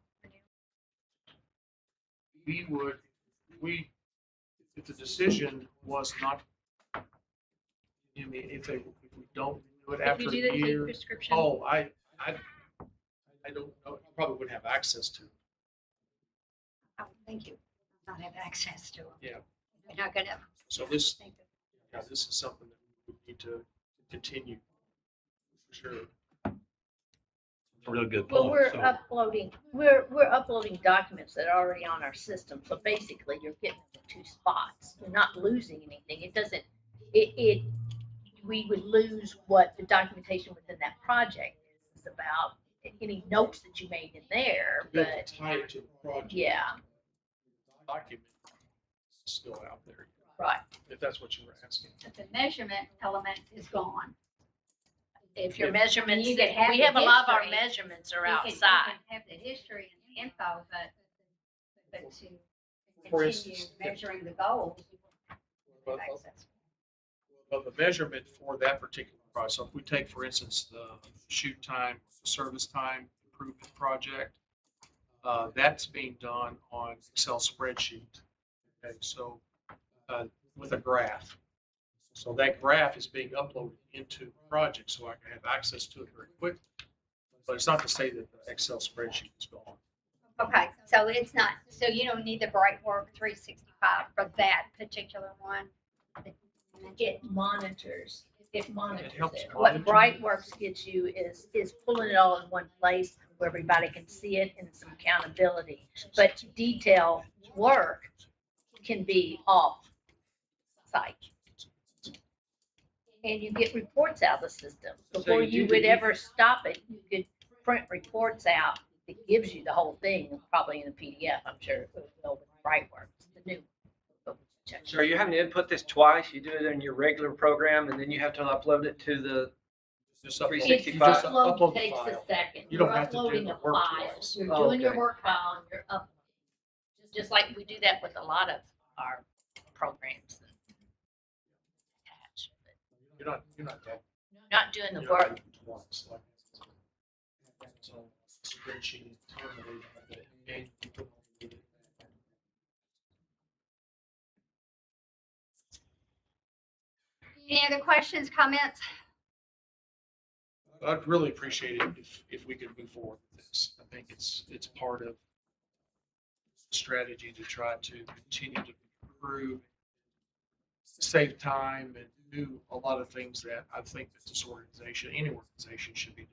renew? If the decision was not, if we don't do it If after you do a the year. prescription, Oh, I don't know, you probably wouldn't have access to. I would think you not have access to them. Yeah. You're not gonna So this, think of. yeah, this is something that we need to continue, for sure. A really good Well, point. we're So- uploading, we're uploading documents that are already on our system. So basically you're getting them in two spots. You're not losing anything. It doesn't, we would lose what the documentation within that project is about, any notes that you made in there, To be able but to tie it to the project. yeah, Document is still out there, right. if that's what you were asking. But the measurement element is gone. If your Yeah. measurements, You could have we the have a lot of our history. measurements are You can outside. have the history and the info, but to For continue instance, measuring the goals, you Well, have access. But the measurement for that particular project, so if we take, for instance, the shoot time, service time improvement project, that's being done on Excel spreadsheet. Okay, so with a graph. So that graph is being uploaded into the project, so I can have access to it very quickly. But it's not to say that the Excel spreadsheet is gone. Okay, so it's not, so you don't need the Brightwork 365 for that particular one. It monitors, it monitors helps it. What monitor. BrightWorks gets you is pulling it all in one place where everybody can see it and some accountability. But detail work can be off site. And you get reports out of the system. So Before you you do would the- ever stop it, you could print reports out that gives you the whole thing, probably in a PDF, I'm sure it will with BrightWorks, the new. But check. So are you having to input this twice? You do it in your regular program and then you have to upload it to the, Just upload- It's 365. just upload upload the takes a file. second. You don't You're have to do uploading the a work file. twice. You're Oh, doing your okay. work file and you're up. Just like we do that with a lot of our programs. You're not that. Not doing the you're work. not doing it twice, like, so spreadsheet terminated, and you put it. Any other questions, comments? I'd really appreciate it if we could move forward with this. I think it's part of the strategy to try to continue to improve, save time, and do a lot of things that I think that this organization, any organization, should be doing.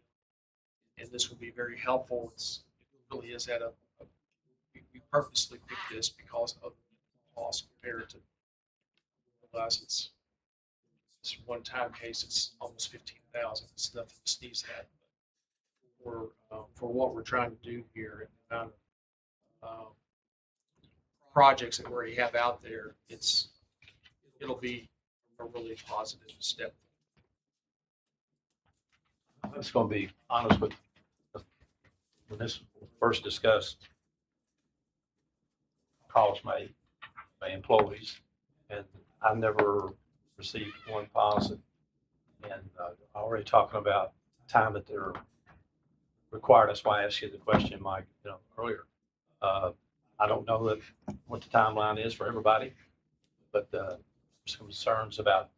And this would be very helpful. It really is at we purposely picked this because of the cost compared to, realize it's one-time case, it's almost 15,000. It's nothing to sneeze at. For what we're trying to do here and the amount of projects that we already have out there, it'll be a really positive step. I'm just going to be honest with you. When this was first discussed, calls my employees, and I never received one policy. And already talking about time that they're required. That's why I asked you the question, Mike, earlier. I don't know what the timeline is for everybody, but some concerns about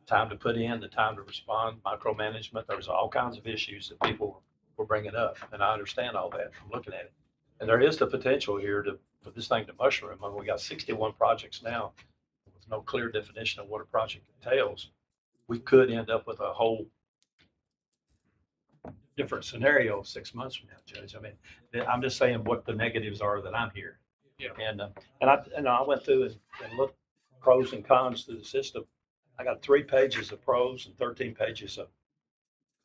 time to put in, the time to respond, micromanagement. There's all kinds of issues that people were bringing up, and I understand all that from looking at it. And there is the potential here for this thing to mushroom. I mean, we got 61 projects now with no clear definition of what a project entails. We could end up with a whole different scenario 6 months from now, Judge. I mean, I'm just saying what the negatives are that I'm hearing. Yeah. And I went through and looked pros and cons to the system. I got 3 pages of pros and 13 pages of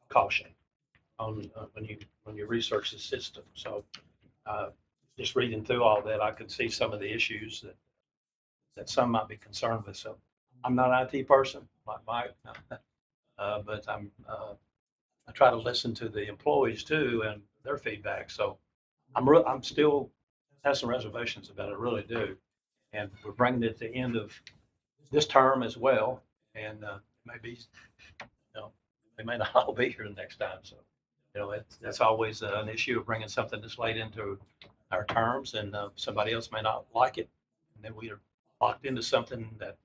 caution on when you research the system. So just reading through all that, I could see some of the issues that some might be concerned with. So I'm not an IT person, like Mike, but I try to listen to the employees too and their feedback. So I'm still have some reservations about it, I really do. And we're bringing it to the end of this term as well. And maybe, they may not all be here the next time. So, that's always an issue of bringing something this late into our terms, and somebody else may not like it. And then we are locked into something that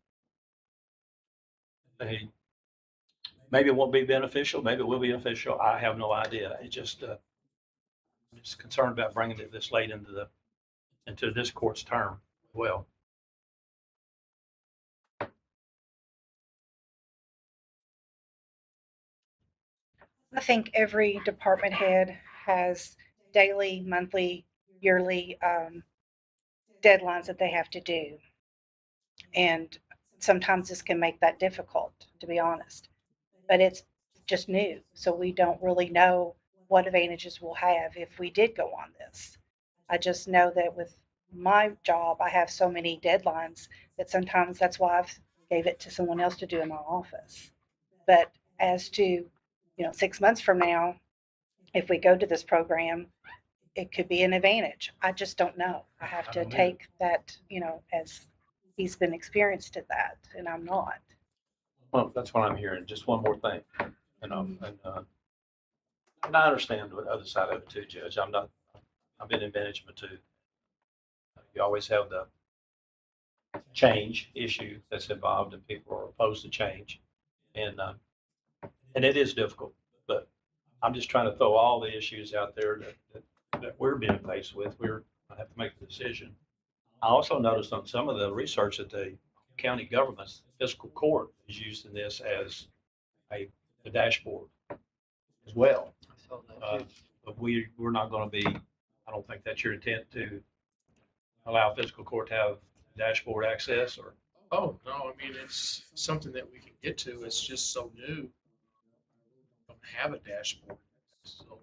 maybe it won't be beneficial, maybe it will be beneficial. I have no idea. It just, I'm just concerned about bringing it this late into this court's term. Well, I think every department head has daily, monthly, yearly deadlines that they have to do. And sometimes this can make that difficult, to be honest. But it's just new. So we don't really know what advantages we'll have if we did go on this. I just know that with my job, I have so many deadlines that sometimes that's why I've gave it to someone else to do in my office. But as to, 6 months from now, if we go to this program, it could be an advantage. I just don't know. I have I to don't either. take that, as he's been experienced at that, and I'm not. Well, that's what I'm hearing. Just one more thing, and and I understand the other side of it too, Judge. I've been in management too. You always have the change issue that's involved, and people are opposed to change, and it is difficult. But I'm just trying to throw all the issues out there that we're being faced with. I have to make the decision. I also noticed on some of the research that the county government's fiscal court is using this as a dashboard as well. I saw that too. But we're not going to be, I don't think that's your intent to allow fiscal court to have dashboard access or. Oh, no, I mean, it's something that we can get to. It's just so new. We don't have a dashboard. So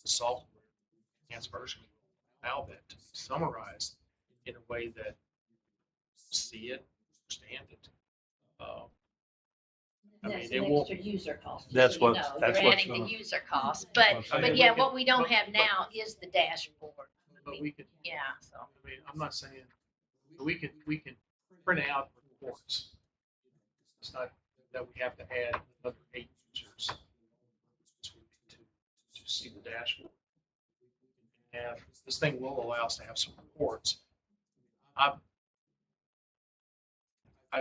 the software, enhanced version, will allow that to be summarized in a way that you see it, understand it. I mean, That's it an won't. extra user cost. just That's so you what- know. that's You're what's adding the gonna- user cost, Well, but I mean, yeah, we what can- we don't but- have now is the dashboard. But we could, Yeah, so. I mean, I'm not saying, we can print out reports. It's not that we have to add another 8 users to see the dashboard. And this thing will allow us to have some reports. I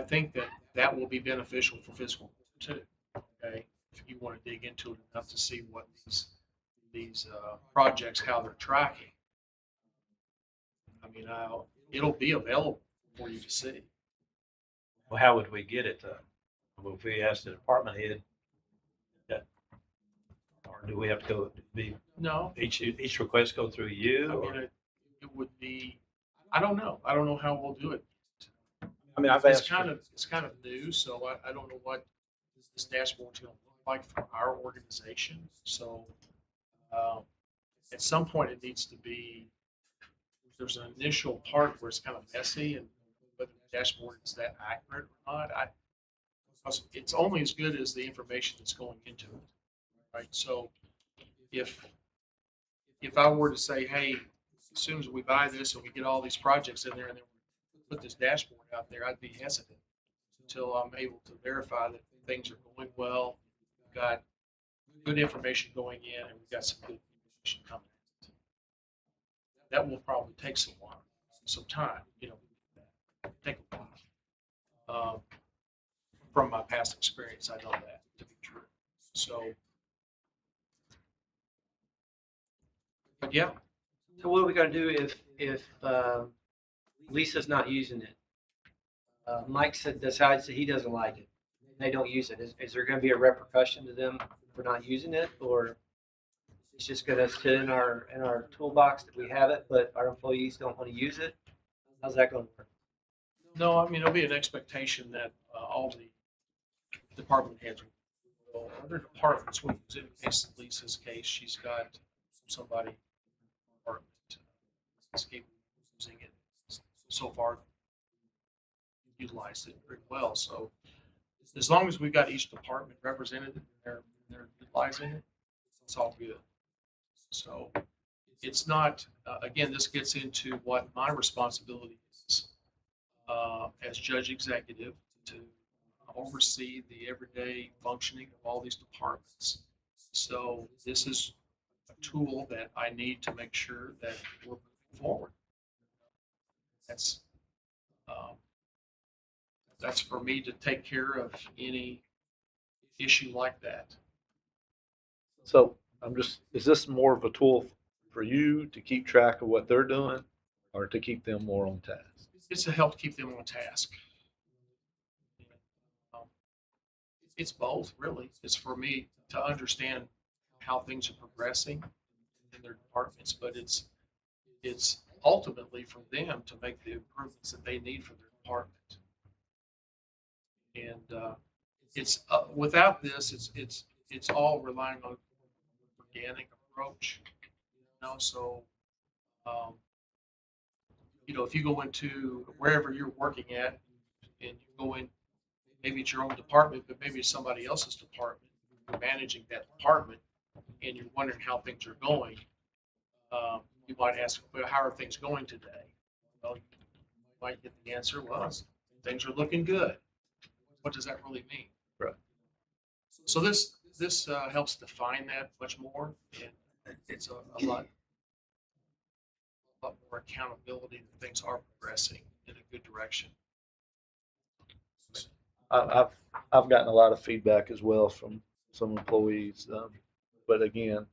think that will be beneficial for fiscal court too. Okay, if you want to dig into it enough to see what these projects, how they're tracking. I mean, it'll be available for you to see. Well, how would we get it? Well, if we ask the department head, or do we have to go No, each request go through you? I Or, mean, it would be, I don't know. I don't know how we'll do it. I mean, I've It's asked. kind of new, so I don't know what this dashboard's going to look like for our organization. So at some point it needs to be, there's an initial part where it's kind of messy and whether the dashboard is that accurate or not. Because it's only as good as the information that's going into it, right? So if I were to say, hey, as soon as we buy this and we get all these projects in there and then we put this dashboard out there, I'd be hesitant until I'm able to verify that things are going well. We've got good information going in and we've got some good information coming out. That will probably take some time, take a while. From my past experience, I know that to be true. So, but yeah, So what are we gonna do if Lisa's not using it? Mike decides that he doesn't like it. They don't use it. Is there gonna be a repercussion to them for not using it, or it's just gonna sit in our toolbox that we have it, but our employees don't want to use it? How's that gonna work? no, I mean, there'll be an expectation that all the department heads will, other departments will use it. In case of Lisa's case, she's got somebody in the department that's capable of using it. So far, utilized it pretty well. So as long as we've got each department represented and they're utilizing it, it's all good. So it's not, again, this gets into what my responsibility is as judge executive to oversee the everyday functioning of all these departments. So this is a tool that I need to make sure that we're moving forward. That's for me to take care of any issue like that. So is this more of a tool for you to keep track of what they're doing or to keep them more on task? It's to help keep them on task. Um, It's both, really. It's for me to understand how things are progressing in their departments, but it's ultimately for them to make the improvements that they need for their department. And it's without this, it's all relying on organic approach. So if you go into wherever you're working at, and you go in, maybe it's your own department, but maybe it's somebody else's department. You're managing that department, and you're wondering how things are going. You might ask, well, how are things going today? Well, you might get the answer, well, things are looking good. What does that really mean? Right. So this helps define that much more, and it's a lot more accountability that things are progressing in a good direction. I've gotten a lot of feedback as well from some employees, but again,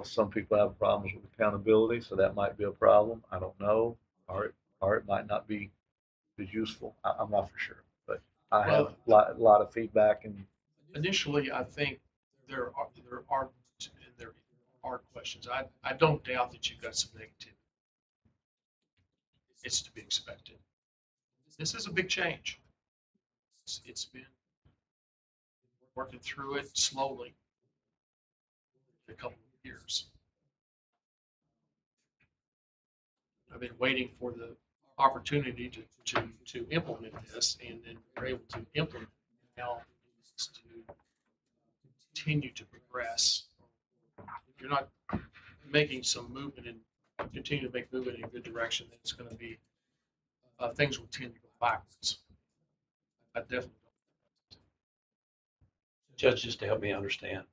some people have problems with accountability, so that might be a problem. I don't know, or it might not be as useful. I'm not for sure, but I have a lot of feedback. And initially, I think there are questions. I don't doubt that you've got some negativity. It's to be expected. This is a big change. It's been working through it slowly for a couple of years. I've been waiting for the opportunity to implement this, and then we're able to implement it. Now it's to continue to progress. If you're not making some movement and continue to make movement in a good direction, then it's going to be things will tend to go backwards. I definitely don't. Judge, just to help me understand,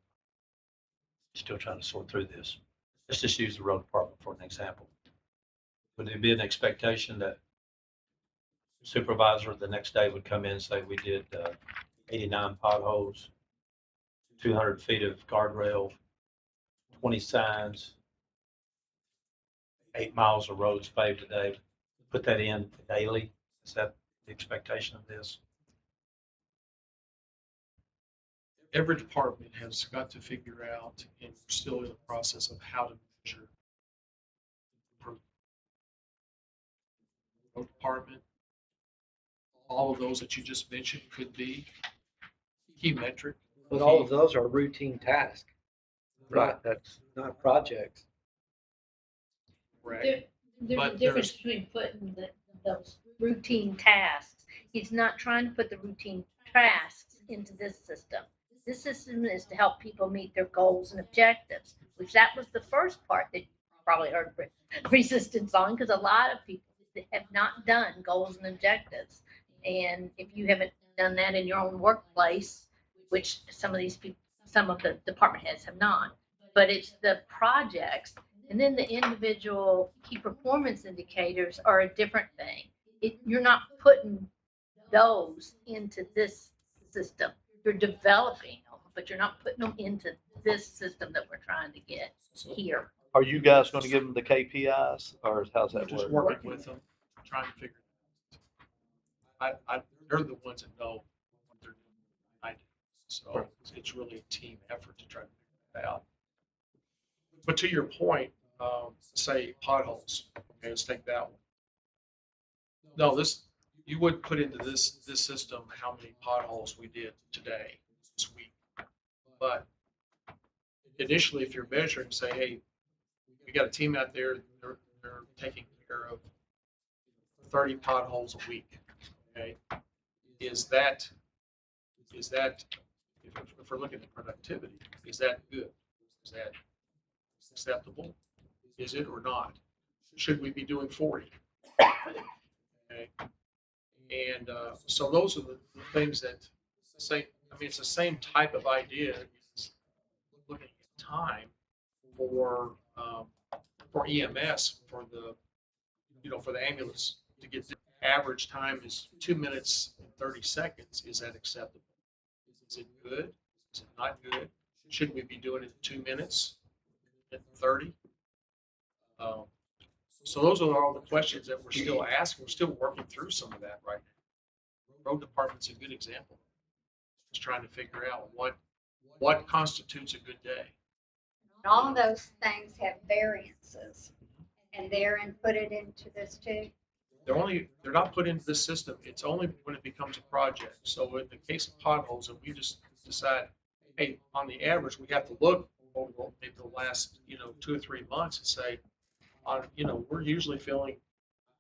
still trying to sort through this. Let's just use the road department for an example. Would there be an expectation that supervisor the next day would come in and say, we did 89 potholes, 200 feet of guardrail, 20 signs, 8 miles of roads paved today, put that in daily? Is that the expectation of this? Every department has got to figure out, and we're still in the process of how to measure improvement. Road department, all of those that you just mentioned could be key metric. But all of those are routine tasks. Right. That's not projects. Right. There's But a difference between putting those routine tasks. He's not trying to put the routine tasks into this system. This system is to help people meet their goals and objectives, which that was the first part that you probably heard resistance on, because a lot of people have not done goals and objectives. And if you haven't done that in your own workplace, which some of these people, some of the department heads have not, but it's the projects. And then the individual key performance indicators are a different thing. You're not putting those into this system. You're developing them, but you're not putting them into this system that we're trying to get here. are you guys going to give them the KPIs, or how's that just work? working with them, trying to figure it out. They're the ones that know what they're doing. I do. So it's really a team effort to try to figure that out. But to your point, say potholes. Okay, let's take that one. No, you would put into this system how many potholes we did today, this week. But initially, if you're measuring, say, hey, we got a team out there, they're taking care of 30 potholes a week. Okay, is that if we're looking at productivity, is that good? Is that acceptable? Is it or not? Should we be doing 40? Okay, and so those are the things that say. I mean, it's the same type of idea. It's looking at time for EMS for the ambulance to get the average time is 2 minutes and 30 seconds. Is that acceptable? Is it good? Is it not good? Should we be doing it in 2 minutes? 30. So those are all the questions that we're still asking. We're still working through some of that right now. Road department's a good example. Just trying to figure out what constitutes a good day. And all of those things have variances, and they're inputted into this too. They're not put into the system. It's only when it becomes a project. So in the case of potholes, and we just decide, hey, on the average, we have to look over maybe the last 2 or 3 months and say, we're usually feeling,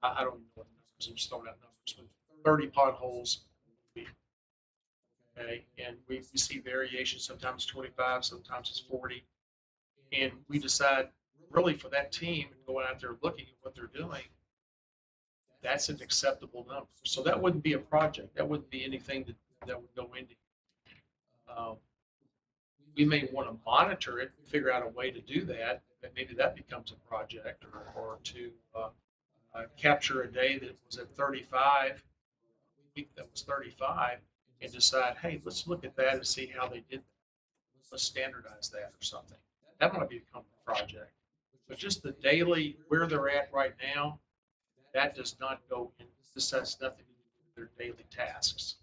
I don't even know what the numbers, I'm just throwing out numbers, but 30 potholes a week. Okay, and we see variations. Sometimes 25, sometimes it's 40, and we decide really for that team going out there looking at what they're doing, that's an acceptable number. So that wouldn't be a project. That wouldn't be anything that would go into. We may want to monitor it, figure out a way to do that, and maybe that becomes a project, or to capture a day that was at 35, a week that was 35, and decide, hey, let's look at that and see how they did that. Let's standardize that or something. That might become a project. But just the daily, where they're at right now, that does not go in. This has nothing to do with their daily tasks.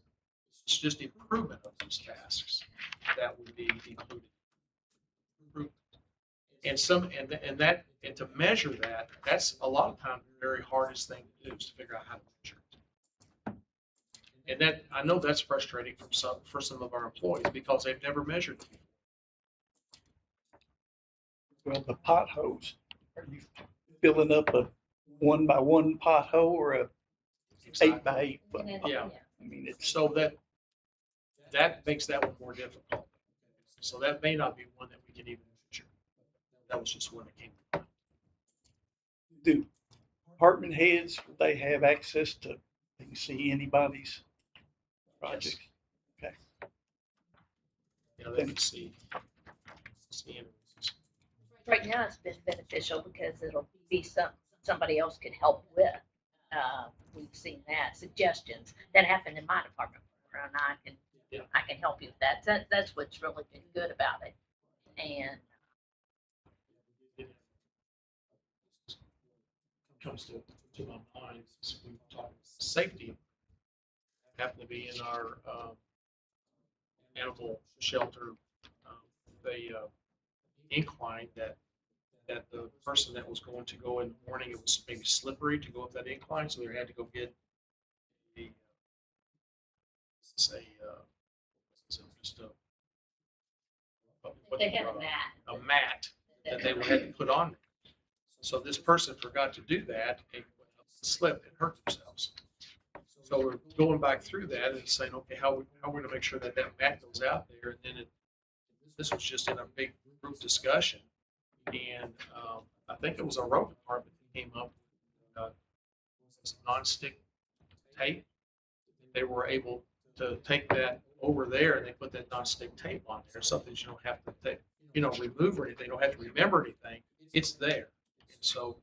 It's just improvement of those tasks that would be included. Improvement. And to measure that, that's a lot of times the very hardest thing to do is to figure out how to measure it. And that, I know that's frustrating for some of our employees because they've never measured it before. Well, the potholes, are you filling up a 1-by-1 pothole or a 8-by-8 foot? Yeah. I mean, it's So that makes that one more difficult. So that may not be one that we can even measure. That was just one that came to mind. do department heads, they have access to, they can see anybody's projects? Okay. They can see images. Right now, it's been beneficial because it'll be somebody else can help with. We've seen that, suggestions that happened in my department, and I can help you with that. That's what's really been good about it. And Comes to my mind as we talk safety. Happened to be in our animal shelter, the incline that the person that was going to go in the morning, it was maybe slippery to go up that incline, so they had to go get just they have that. a mat that they would have to put on. So this person forgot to do that and slipped and hurt themselves. So we're going back through that and saying, okay, how are we going to make sure that mat goes out there? And then this was just in a big group discussion. And I think it was a road department that came up with some nonstick tape. They were able to take that over there and they put that nonstick tape on there. Something you don't have to remove or anything. You don't have to remember anything. It's there. And so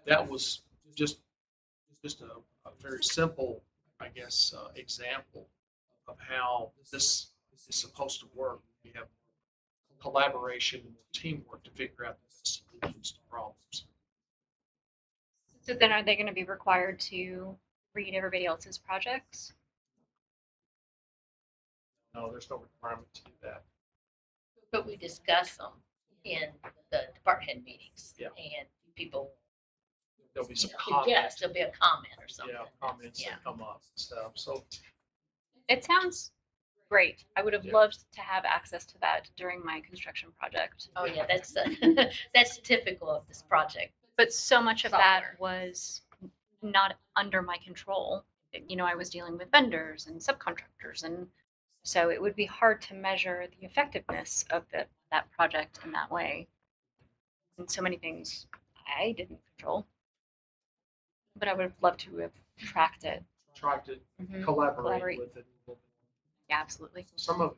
that was just a very simple, I guess, example of how this is supposed to work. We have collaboration and teamwork to figure out the solutions to problems. So then are they going to be required to read everybody else's projects? No, there's no requirement to do that. But we discuss them in the department head meetings. Yeah. And people, There'll be some yes, there'll be a comment or something. comments that come up and stuff. So It sounds great. I would have Yeah. loved to have access to that during my construction project. Oh, yeah, that's that's typical of this project. But so much of that Software. was not under my control. I was dealing with vendors and subcontractors, and so it would be hard to measure the effectiveness of that project in that way. And so many things I didn't control. But I would have loved to have tracked it. try to Mhm. collaborate with it. Yeah, absolutely. Some of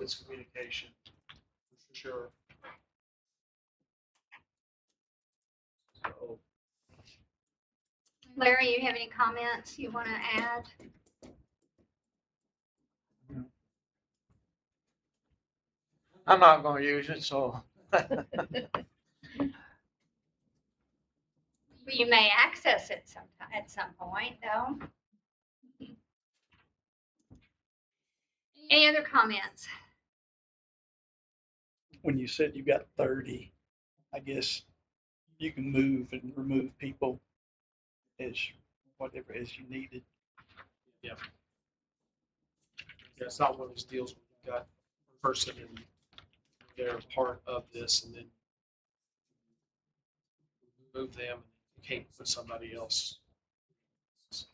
it's communication, for sure. So, Larry, you have any comments you want to add? I'm not gonna use it, so You may access it sometime, at some point, though. Any other comments? When you said you got 30, I guess you can move and remove people as whatever as you needed. Yeah, it's not one of those deals where you've got a person and they're part of this and then move them and you can't put somebody else. It's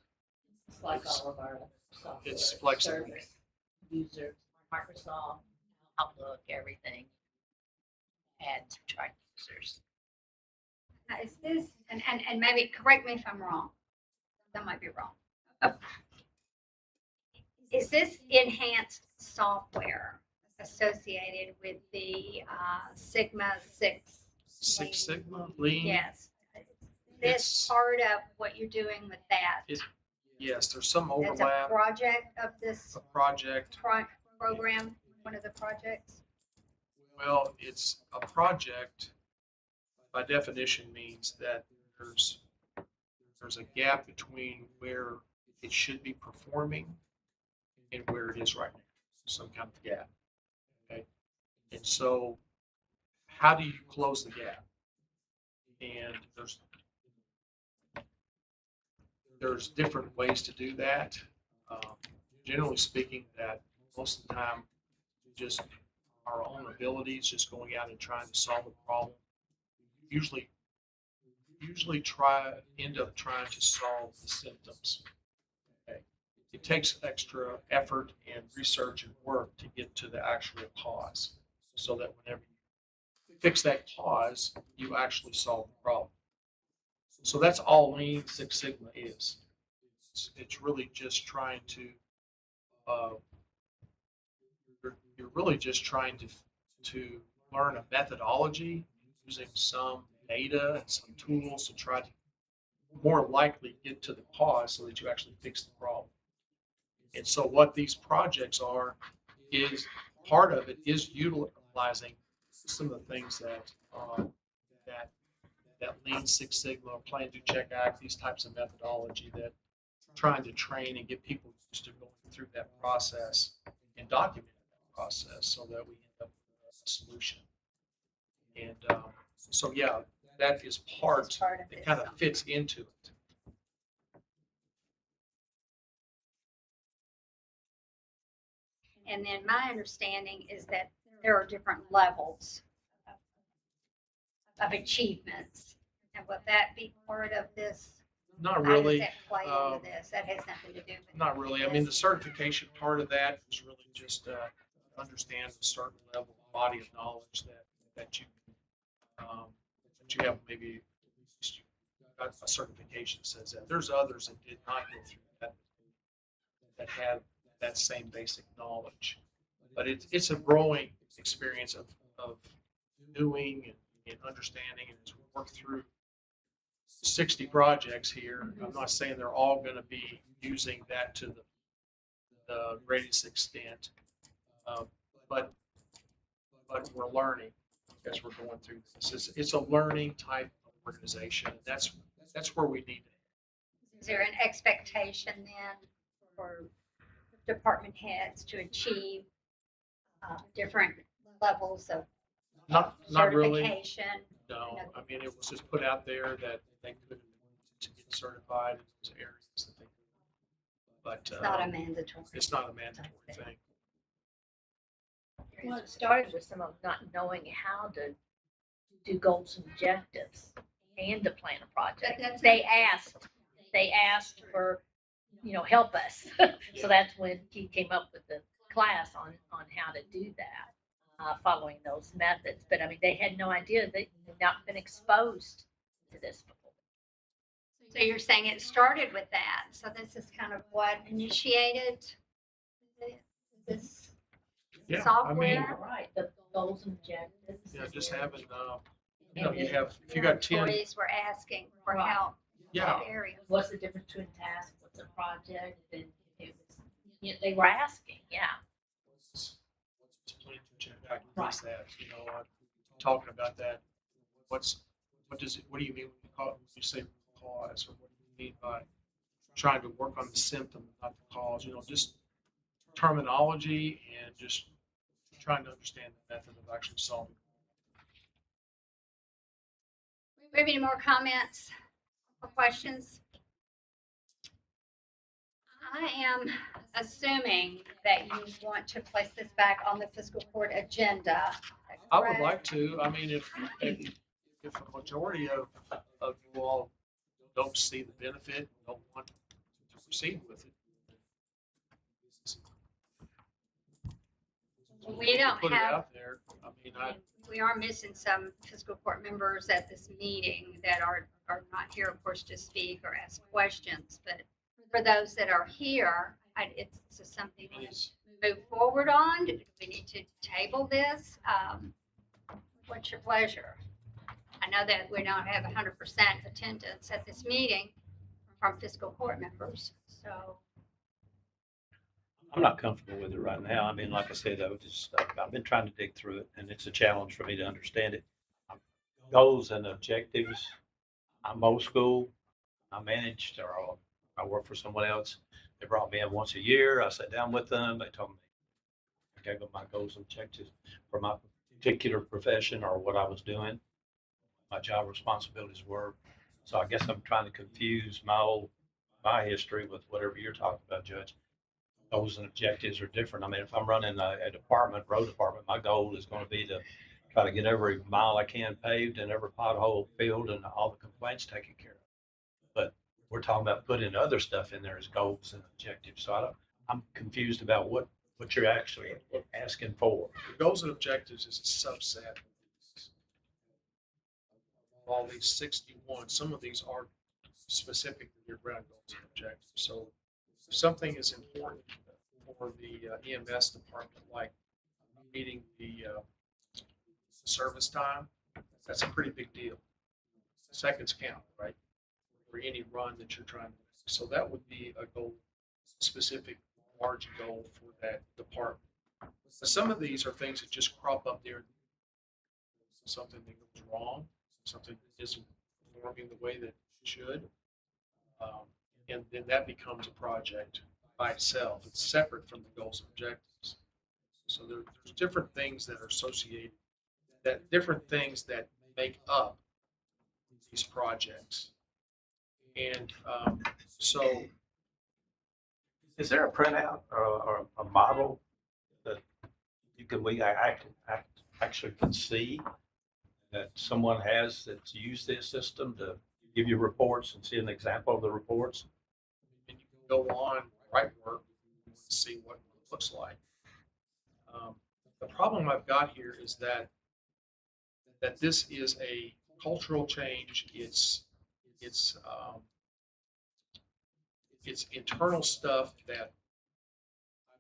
like all of our software. It's flexible. Service, users, Microsoft, Outlook, everything. Add, subtract users. Now, is this, and maybe correct me if I'm wrong. That might be wrong. Is this enhanced software associated with the Sigma 6? Six Sigma, Lean. Yes. This It's- part of what you're doing with that? Yes, there's some It's a overlap. project of this A project. program, one of the projects? Well, it's a project by definition means that there's a gap between where it should be performing and where it is right now. Some kind of gap. Okay. And so how do you close the gap? And there's different ways to do that. Generally speaking, that most of the time just our own abilities, just going out and trying to solve a problem. Usually end up trying to solve the symptoms. Okay. It takes extra effort and research and work to get to the actual cause, so that whenever you fix that cause, you actually solve the problem. So that's all Lean Six Sigma is. It's really just trying to you're really just trying to learn a methodology using some data and some tools to try to more likely get to the cause so that you actually fix the problem. And so what these projects are is part of it is utilizing some of the things that Lean Six Sigma, Plan, Do, Check, Act, these types of methodology that trying to train and get people used to going through that process and documenting that process so that we end up with a solution. And so, yeah, that is part that kind of fits into it. And then my understanding is that there are different levels of achievements. And would that be part of this? Not How does really. that play into this? That has nothing to do with it. Not really. I mean, the certification part of that is really just understand a certain level of body of knowledge that you have. Maybe you got a certification that says that. There's others that did not go through that have that same basic knowledge. But it's a growing experience of doing and understanding, and as we work through 60 projects here, I'm not saying they're all going to be using that to the greatest extent, but we're learning as we're going through this. It's a learning type of organization. That's where we need it. Is there an expectation then for department heads to achieve different levels of Not really. certification? No, I mean, it was just put out there that they could to get certified in those areas that they could. But It's not a mandatory. it's not a mandatory thing. Well, it started with some of not knowing how to do goals and objectives and to plan a project. That's- They asked for, help us. So that's when he came up with the class on how to do that, following those methods. But I mean, they had no idea. They had not been exposed to this before. So you're saying it started with that. So this is kind of what initiated this Yeah, software? I mean, Right, the goals and objectives. yeah, just having, And you then have, if you got 10, Employees were asking for Right. help in yeah, that area. What's the difference between task, what's a project, and it was, they were asking, yeah. it's plan to check out, use that, talking about that. What do you mean when you say root cause, or what do you mean by trying to work on the symptom, not the cause? Just terminology and just trying to understand the method of actually solving. Do we have any more comments or questions? I am assuming that you want to place this back on the fiscal court agenda. I would like to. I mean, if a majority of you all don't see the benefit, don't want to proceed with it. We don't put it have, out there. I mean, we are missing some fiscal court members at this meeting that are not here, of course, to speak or ask questions. But for those that are here, it's just something to move forward on. Do we need to table this? What's your pleasure? I know that we don't have 100% attendance at this meeting from fiscal court members, so. I'm not comfortable with it right now. I mean, like I said, I've been trying to dig through it, and it's a challenge for me to understand it. Goals and objectives. I'm old school. I managed, or I work for someone else. They brought me in once a year. I sat down with them. They told me I gave them my goals and objectives for my particular profession or what I was doing. My job responsibilities were. So I guess I'm trying to confuse my history with whatever you're talking about, Judge. Goals and objectives are different. I mean, if I'm running a road department, my goal is going to be to try to get every mile I can paved and every pothole filled and all the complaints taken care of. But we're talking about putting other stuff in there as goals and objectives. So I'm confused about what you're actually asking for. The goals and objectives is a subset of all these 61. Some of these are specific to your ground goals and objectives. So if something is important for the EMS department, like meeting the service time, that's a pretty big deal. Seconds count, right? For any run that you're trying to make. So that would be a goal, specific large goal for that department. But some of these are things that just crop up there. Something that goes wrong, something that isn't performing the way that it should. And then that becomes a project by itself. It's separate from the goals and objectives. So there's different things that are associated, different things that make up these projects. And so, is there a printout or a model that I actually can see that someone has that's used this system to give you reports and see an example of the reports? And you can go on Rightwork and see what it looks like. The problem I've got here is that this is a cultural change. It's internal stuff that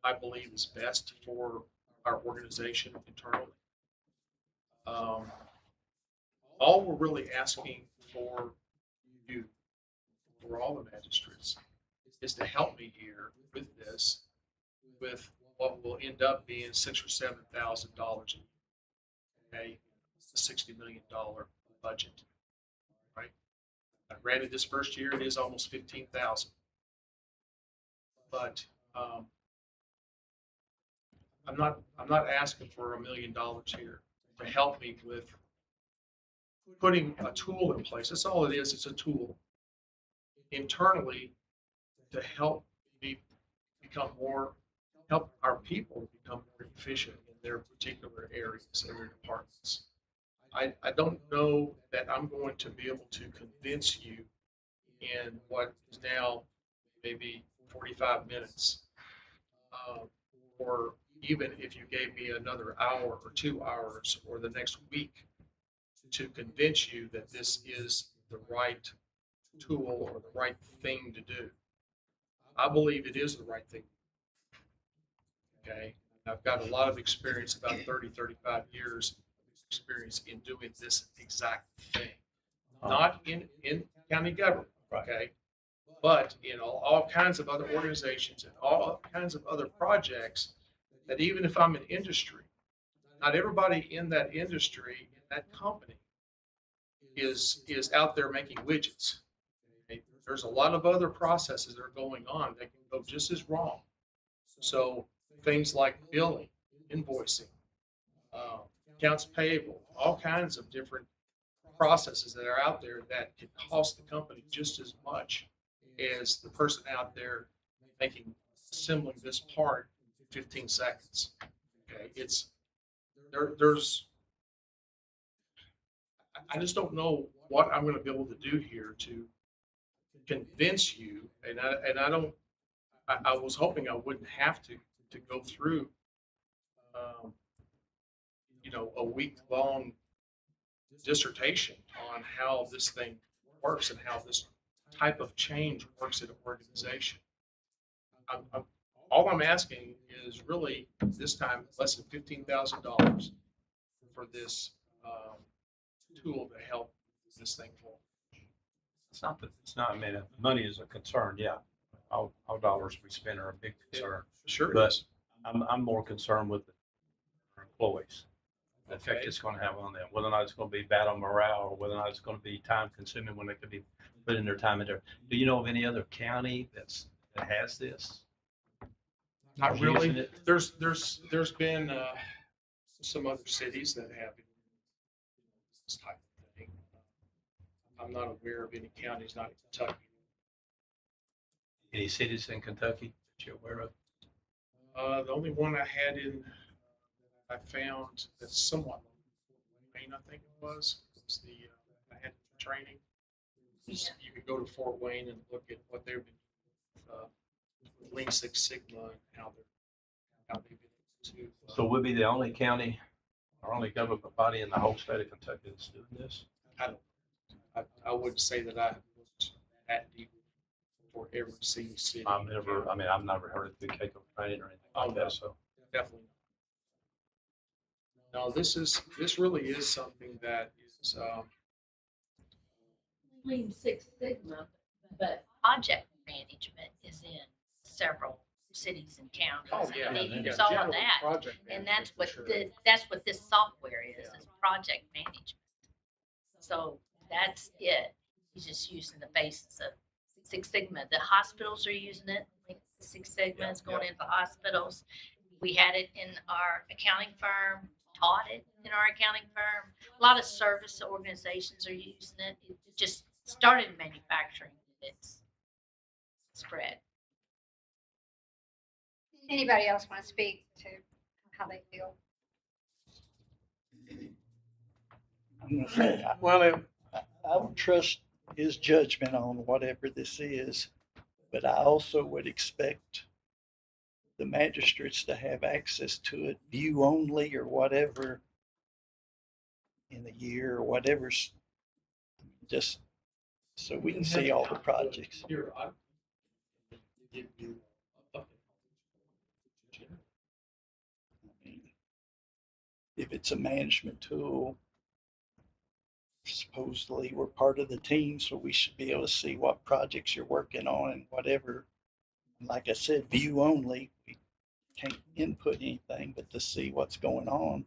I believe is best for our organization internally. All we're really asking for you, for all the magistrates, is to help me here with this, with what will end up being $6,000 or $7,000 a year. Okay, it's a $60 million budget, right? Now, granted, this first year it is almost 15,000, but I'm not asking for $1 million here to help me with putting a tool in place. That's all it is. It's a tool internally to help me help our people become more efficient in their particular areas, in their departments. I don't know that I'm going to be able to convince you in what is now maybe 45 minutes, or even if you gave me another hour or 2 hours or the next week to convince you that this is the right tool or the right thing to do. I believe it is the right thing. Okay. I've got a lot of experience, about 30, 35 years experience in doing this exact thing. Not in county government, okay, but in all kinds of other organizations and all kinds of other projects that even if I'm in industry, not everybody in that industry, in that company, is out there making widgets. Okay? There's a lot of other processes that are going on that can go just as wrong. So things like billing, invoicing, accounts payable, all kinds of different processes that are out there that can cost the company just as much as the person out there assembling this part in 15 seconds. Okay, I just don't know what I'm going to be able to do here to convince you, and I was hoping I wouldn't have to go through, a week-long dissertation on how this thing works and how this type of change works in an organization. All I'm asking is really this time less than $15,000 for this tool to help this thing forward. I mean, money is a concern, yeah. All dollars we spend are a big concern. Sure But is. I'm more concerned with our employees, the effect Okay. it's going to have on them, whether or not it's going to be bad on morale or whether or not it's going to be time consuming when they could be putting their time in there. Do you know of any other county that has this? Not Using really. it? There's been some other cities that have this type of thing. I'm not aware of any counties, not in Kentucky. Any cities in Kentucky that you're aware of? The only one I found that's somewhat Wayne, I think it was the I had training. You could go to Fort Wayne and look at what they've been with Lean Six Sigma and how they've been able to. So we'll be the only county or only government body in the whole state of Kentucky that's doing this? I wouldn't say that I have looked that deep for every single city. I've never heard of the Keiko training or anything like that, so. Definitely. No, this really is something that is, Lean Six Sigma, but Project management is in several cities and counties. oh yeah. They yeah, use all of general that. project And management that's for what sure. that's what this software is Yeah. project management. So that's it. He's just using the basis of Six Sigma. The hospitals are using it. Like Six Sigma is going into hospitals. We had it in our accounting firm, taught it in our accounting firm. A lot of service organizations are using it. It just started in manufacturing. It's spread. Anybody else want to speak to how they feel? I'm gonna say, I would trust his judgment on whatever this is, but I also would expect the magistrates to have access to it, view only or whatever, in a year or whatever's, just so we can see all the projects. Here, I give you a I mean, if it's a management tool, supposedly we're part of the team, so we should be able to see what projects you're working on and whatever. Like I said, view only. We can't input anything, but to see what's going on.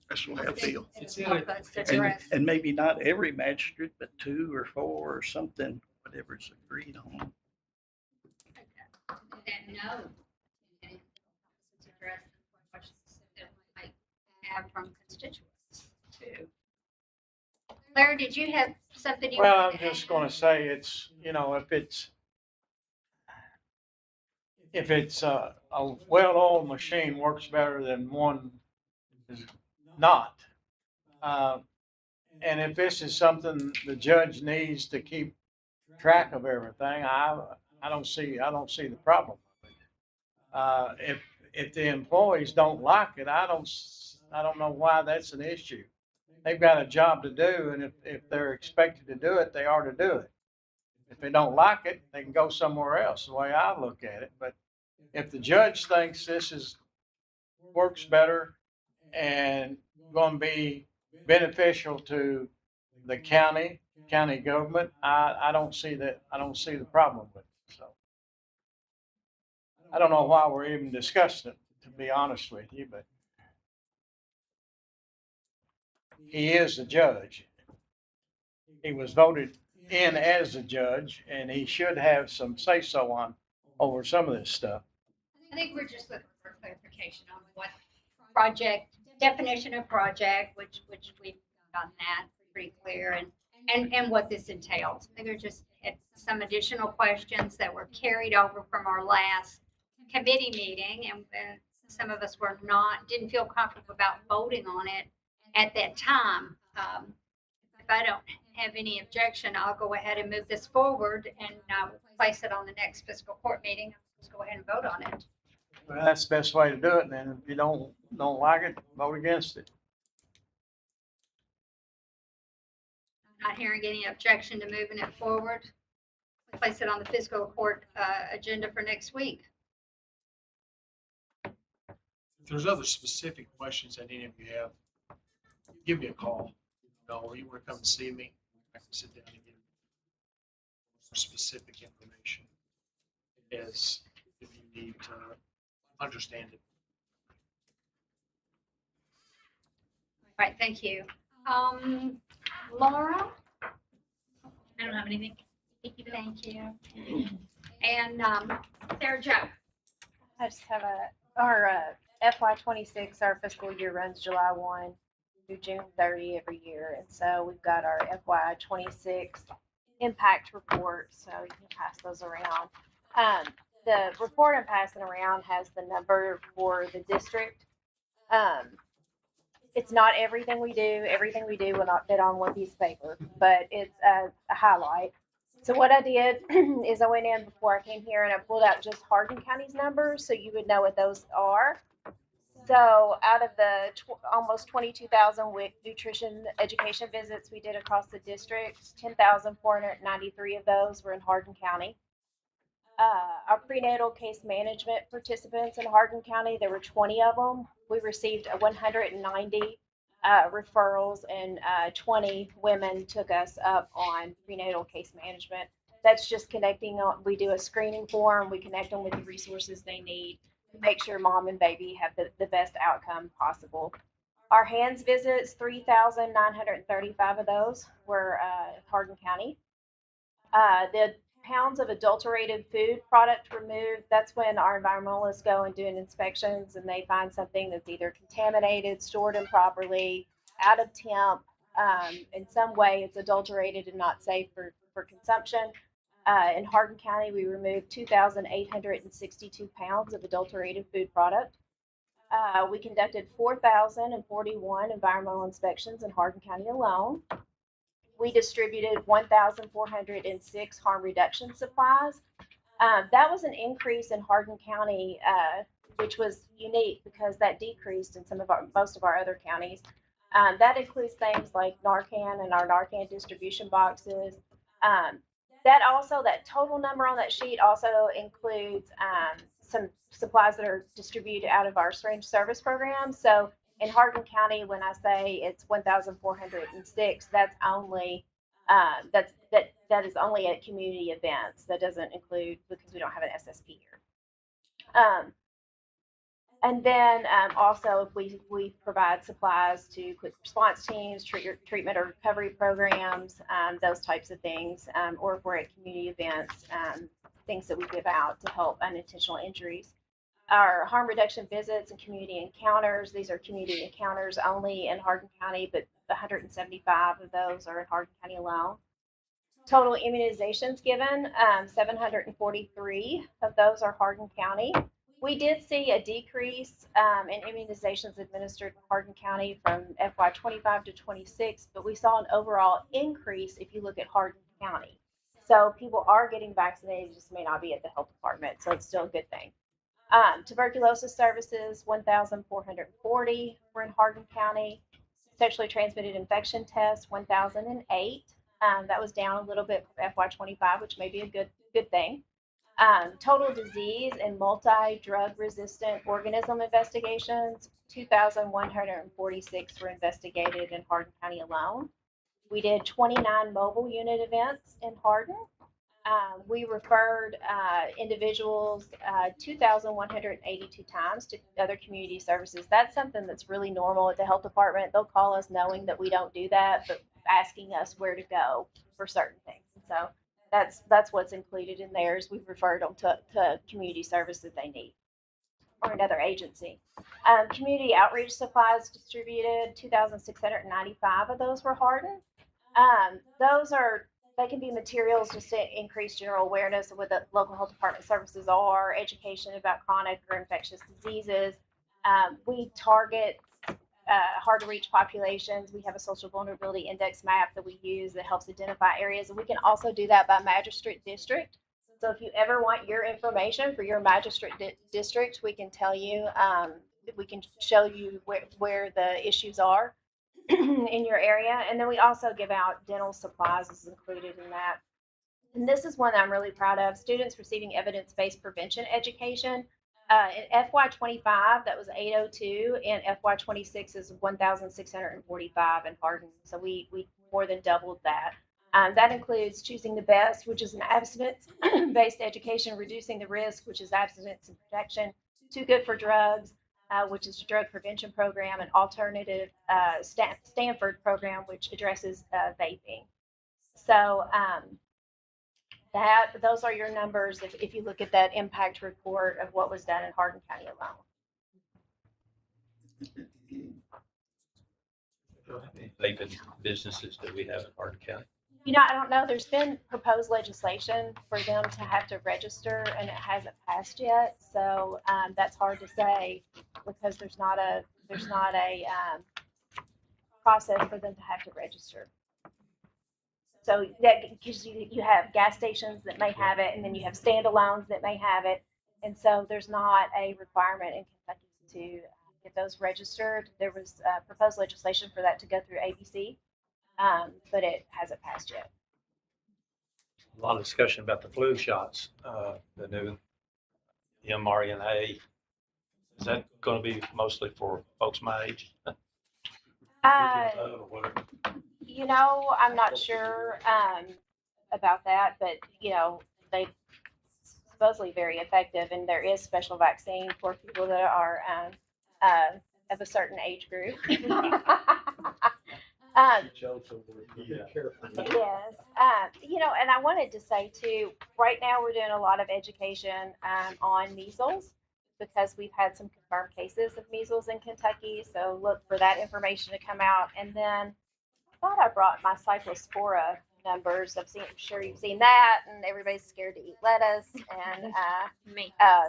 That's the way I feel. It's in all it. that's And, addressed. and maybe not every magistrate, but 2 or 4 or something, whatever's agreed on. That no. And it's addressed the questions that we might have from constituents too. Larry, did you have something you Well, wanted I'm to just add? going to say it's, if it's a well-oiled machine works better than one is not. And if this is something the judge needs to keep track of everything, I don't see the problem. If the employees don't like it, I don't know why that's an issue. They've got a job to do, and if they're expected to do it, they are to do it. If they don't like it, they can go somewhere else, the way I look at it. But if the judge thinks this works better and going to be beneficial to the county government, I don't see the problem with it. So I don't know why we're even discussing it, to be honest with you, but he is the judge. He was voted in as a judge, and he should have some say-so on over some of this stuff. I think we're just looking for clarification on what project, definition of project, which we've gotten that pretty clear, and what this entails. I think there just had some additional questions that were carried over from our last committee meeting, and some of us didn't feel comfortable about voting on it at that time. If I don't have any objection, I'll go ahead and move this forward and place it on the next fiscal court meeting. Let's go ahead and vote on it. Well, that's the best way to do it, then. If you don't like it, vote against it. Not hearing any objection to moving it forward. Place it on the fiscal court agenda for next week. If there's other specific questions that any of you have, give me a call. Or you want to come and see me, I can sit down and give you more specific information as if you need to understand it. All right, thank you. Laura? I don't have anything. Thank you. Thank you. And Sarah Jo? I just have our FY26, our fiscal year runs July 1 through June 30 every year. And so we've got our FY26 impact report. So you can pass those around. The report I'm passing around has the number for the district. It's not everything we do. Everything we do will not fit on one piece of paper, but it's a highlight. So what I did is I went in before I came here and I pulled out just Hardin County's numbers so you would know what those are. So out of the almost 22,000 nutrition education visits we did across the district, 10,493 of those were in Hardin County. Our prenatal case management participants in Hardin County, there were 20 of them. We received 190 referrals, and 20 women took us up on prenatal case management. That's just connecting. We do a screening form. We connect them with the resources they need to make sure mom and baby have the best outcome possible. Our hands visits, 3,935 of those were Hardin County. The pounds of adulterated food product removed, that's when our environmentalists go and do inspections and they find something that's either contaminated, stored improperly, out of temp, in some way it's adulterated and not safe for consumption. In Hardin County, we removed 2,862 pounds of adulterated food product. We conducted 4,041 environmental inspections in Hardin County alone. We distributed 1,406 harm reduction supplies. That was an increase in Hardin County, which was unique because that decreased in most of our other counties. That includes things like Narcan and our Narcan distribution boxes. That total number on that sheet also includes some supplies that are distributed out of our syringe service program. So in Hardin County, when I say it's 1,406, that's only that is only at community events. That doesn't include, because we don't have an SSP here. And then also, if we provide supplies to quick response teams, treatment or recovery programs, those types of things, or if we're at community events, things that we give out to help unintentional injuries. Our harm reduction visits and community encounters, these are community encounters only in Hardin County, but 175 of those are in Hardin County alone. Total immunizations given, 743 of those are Hardin County. We did see a decrease in immunizations administered in Hardin County from FY25 to 26, but we saw an overall increase if you look at Hardin County. So people are getting vaccinated, just may not be at the health department, so it's still a good thing. Tuberculosis services, 1,440 were in Hardin County. Sexually transmitted infection tests, 1,008. That was down a little bit from FY25, which may be a good thing. Total disease and multi-drug resistant organism investigations, 2,146 were investigated in Hardin County alone. We did 29 mobile unit events in Hardin. We referred individuals 2,182 times to other community services. That's something that's really normal at the health department. They'll call us knowing that we don't do that, but asking us where to go for certain things. So that's what's included in theirs. We've referred them to community service that they need or another agency. Community outreach supplies distributed, 2,695 of those were Hardin. They can be materials just to increase general awareness of what the local health department services are, education about chronic or infectious diseases. We target hard to reach populations. We have a social vulnerability index map that we use that helps identify areas. And we can also do that by magistrate district. So if you ever want your information for your magistrate district, we can tell you, we can show you where the issues are in your area. And then we also give out dental supplies is included in that. And this is one that I'm really proud of. Students receiving evidence-based prevention education. In FY25, that was 802, and FY26 is 1,645 in Hardin. So we more than doubled that. That includes choosing the best, which is an abstinence-based education, reducing the risk, which is abstinence and protection, too good for drugs, which is a drug prevention program, and alternative Stanford program, which addresses vaping. So those are your numbers if you look at that impact report of what was done in Hardin County alone. How many vaping businesses do we have in Hardin County? You know, I don't know. There's been proposed legislation for them to have to register, and it hasn't passed yet. So that's hard to say because there's not a process for them to have to register. So that gives you have gas stations that may have it, and then you have standalones that may have it, and so there's not a requirement in Kentucky to get those registered. There was proposed legislation for that to go through ABC. But it hasn't passed yet. A lot of discussion about the flu shots, the new mRNA. Is that going to be mostly for folks my age? You know, I'm not sure about that, but you know, they supposedly very effective, and there is special vaccine for people that are of a certain age group. Yes. You know, and I wanted to say too, right now we're doing a lot of education on measles because we've had some confirmed cases of measles in Kentucky. So look for that information to come out. And then I thought I brought my cyclospora numbers. I'm sure you've seen that, and everybody's scared to eat lettuce. And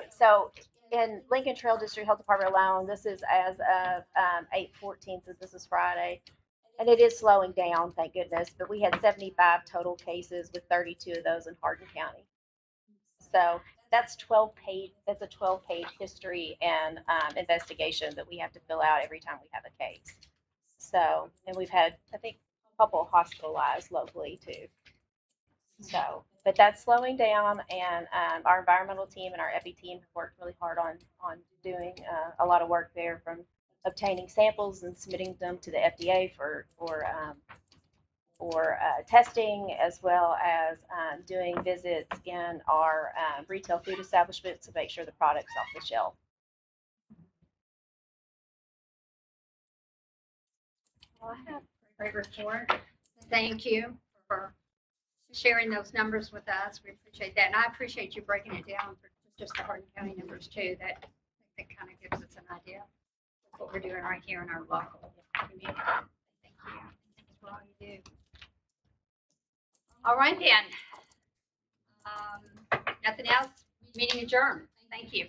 so in Lincoln Trail District Health Department alone, this is as of 8/14, so this is Friday. And it is slowing down, thank goodness. But we had 75 total cases with 32 of those in Hardin County. So that's 12-page. That's a 12-page history and investigation that we have to fill out every time we have a case. So, and we've had, I think, a couple hospitalized locally too. So, but that's slowing down, and our environmental team and our epi team have worked really hard on doing a lot of work there, from obtaining samples and submitting them to the FDA for testing, as well as doing visits in our retail food establishments to make sure the product's off the shelf. Well, I have a great report. Thank you for sharing those numbers with us. We appreciate that. And I appreciate you breaking it down for just the Hardin County numbers too. That kind of gives us an idea of what we're doing right here in our local community. Thank you. Thanks for all you do. All right then. Nothing else. Meeting adjourned. Thank you.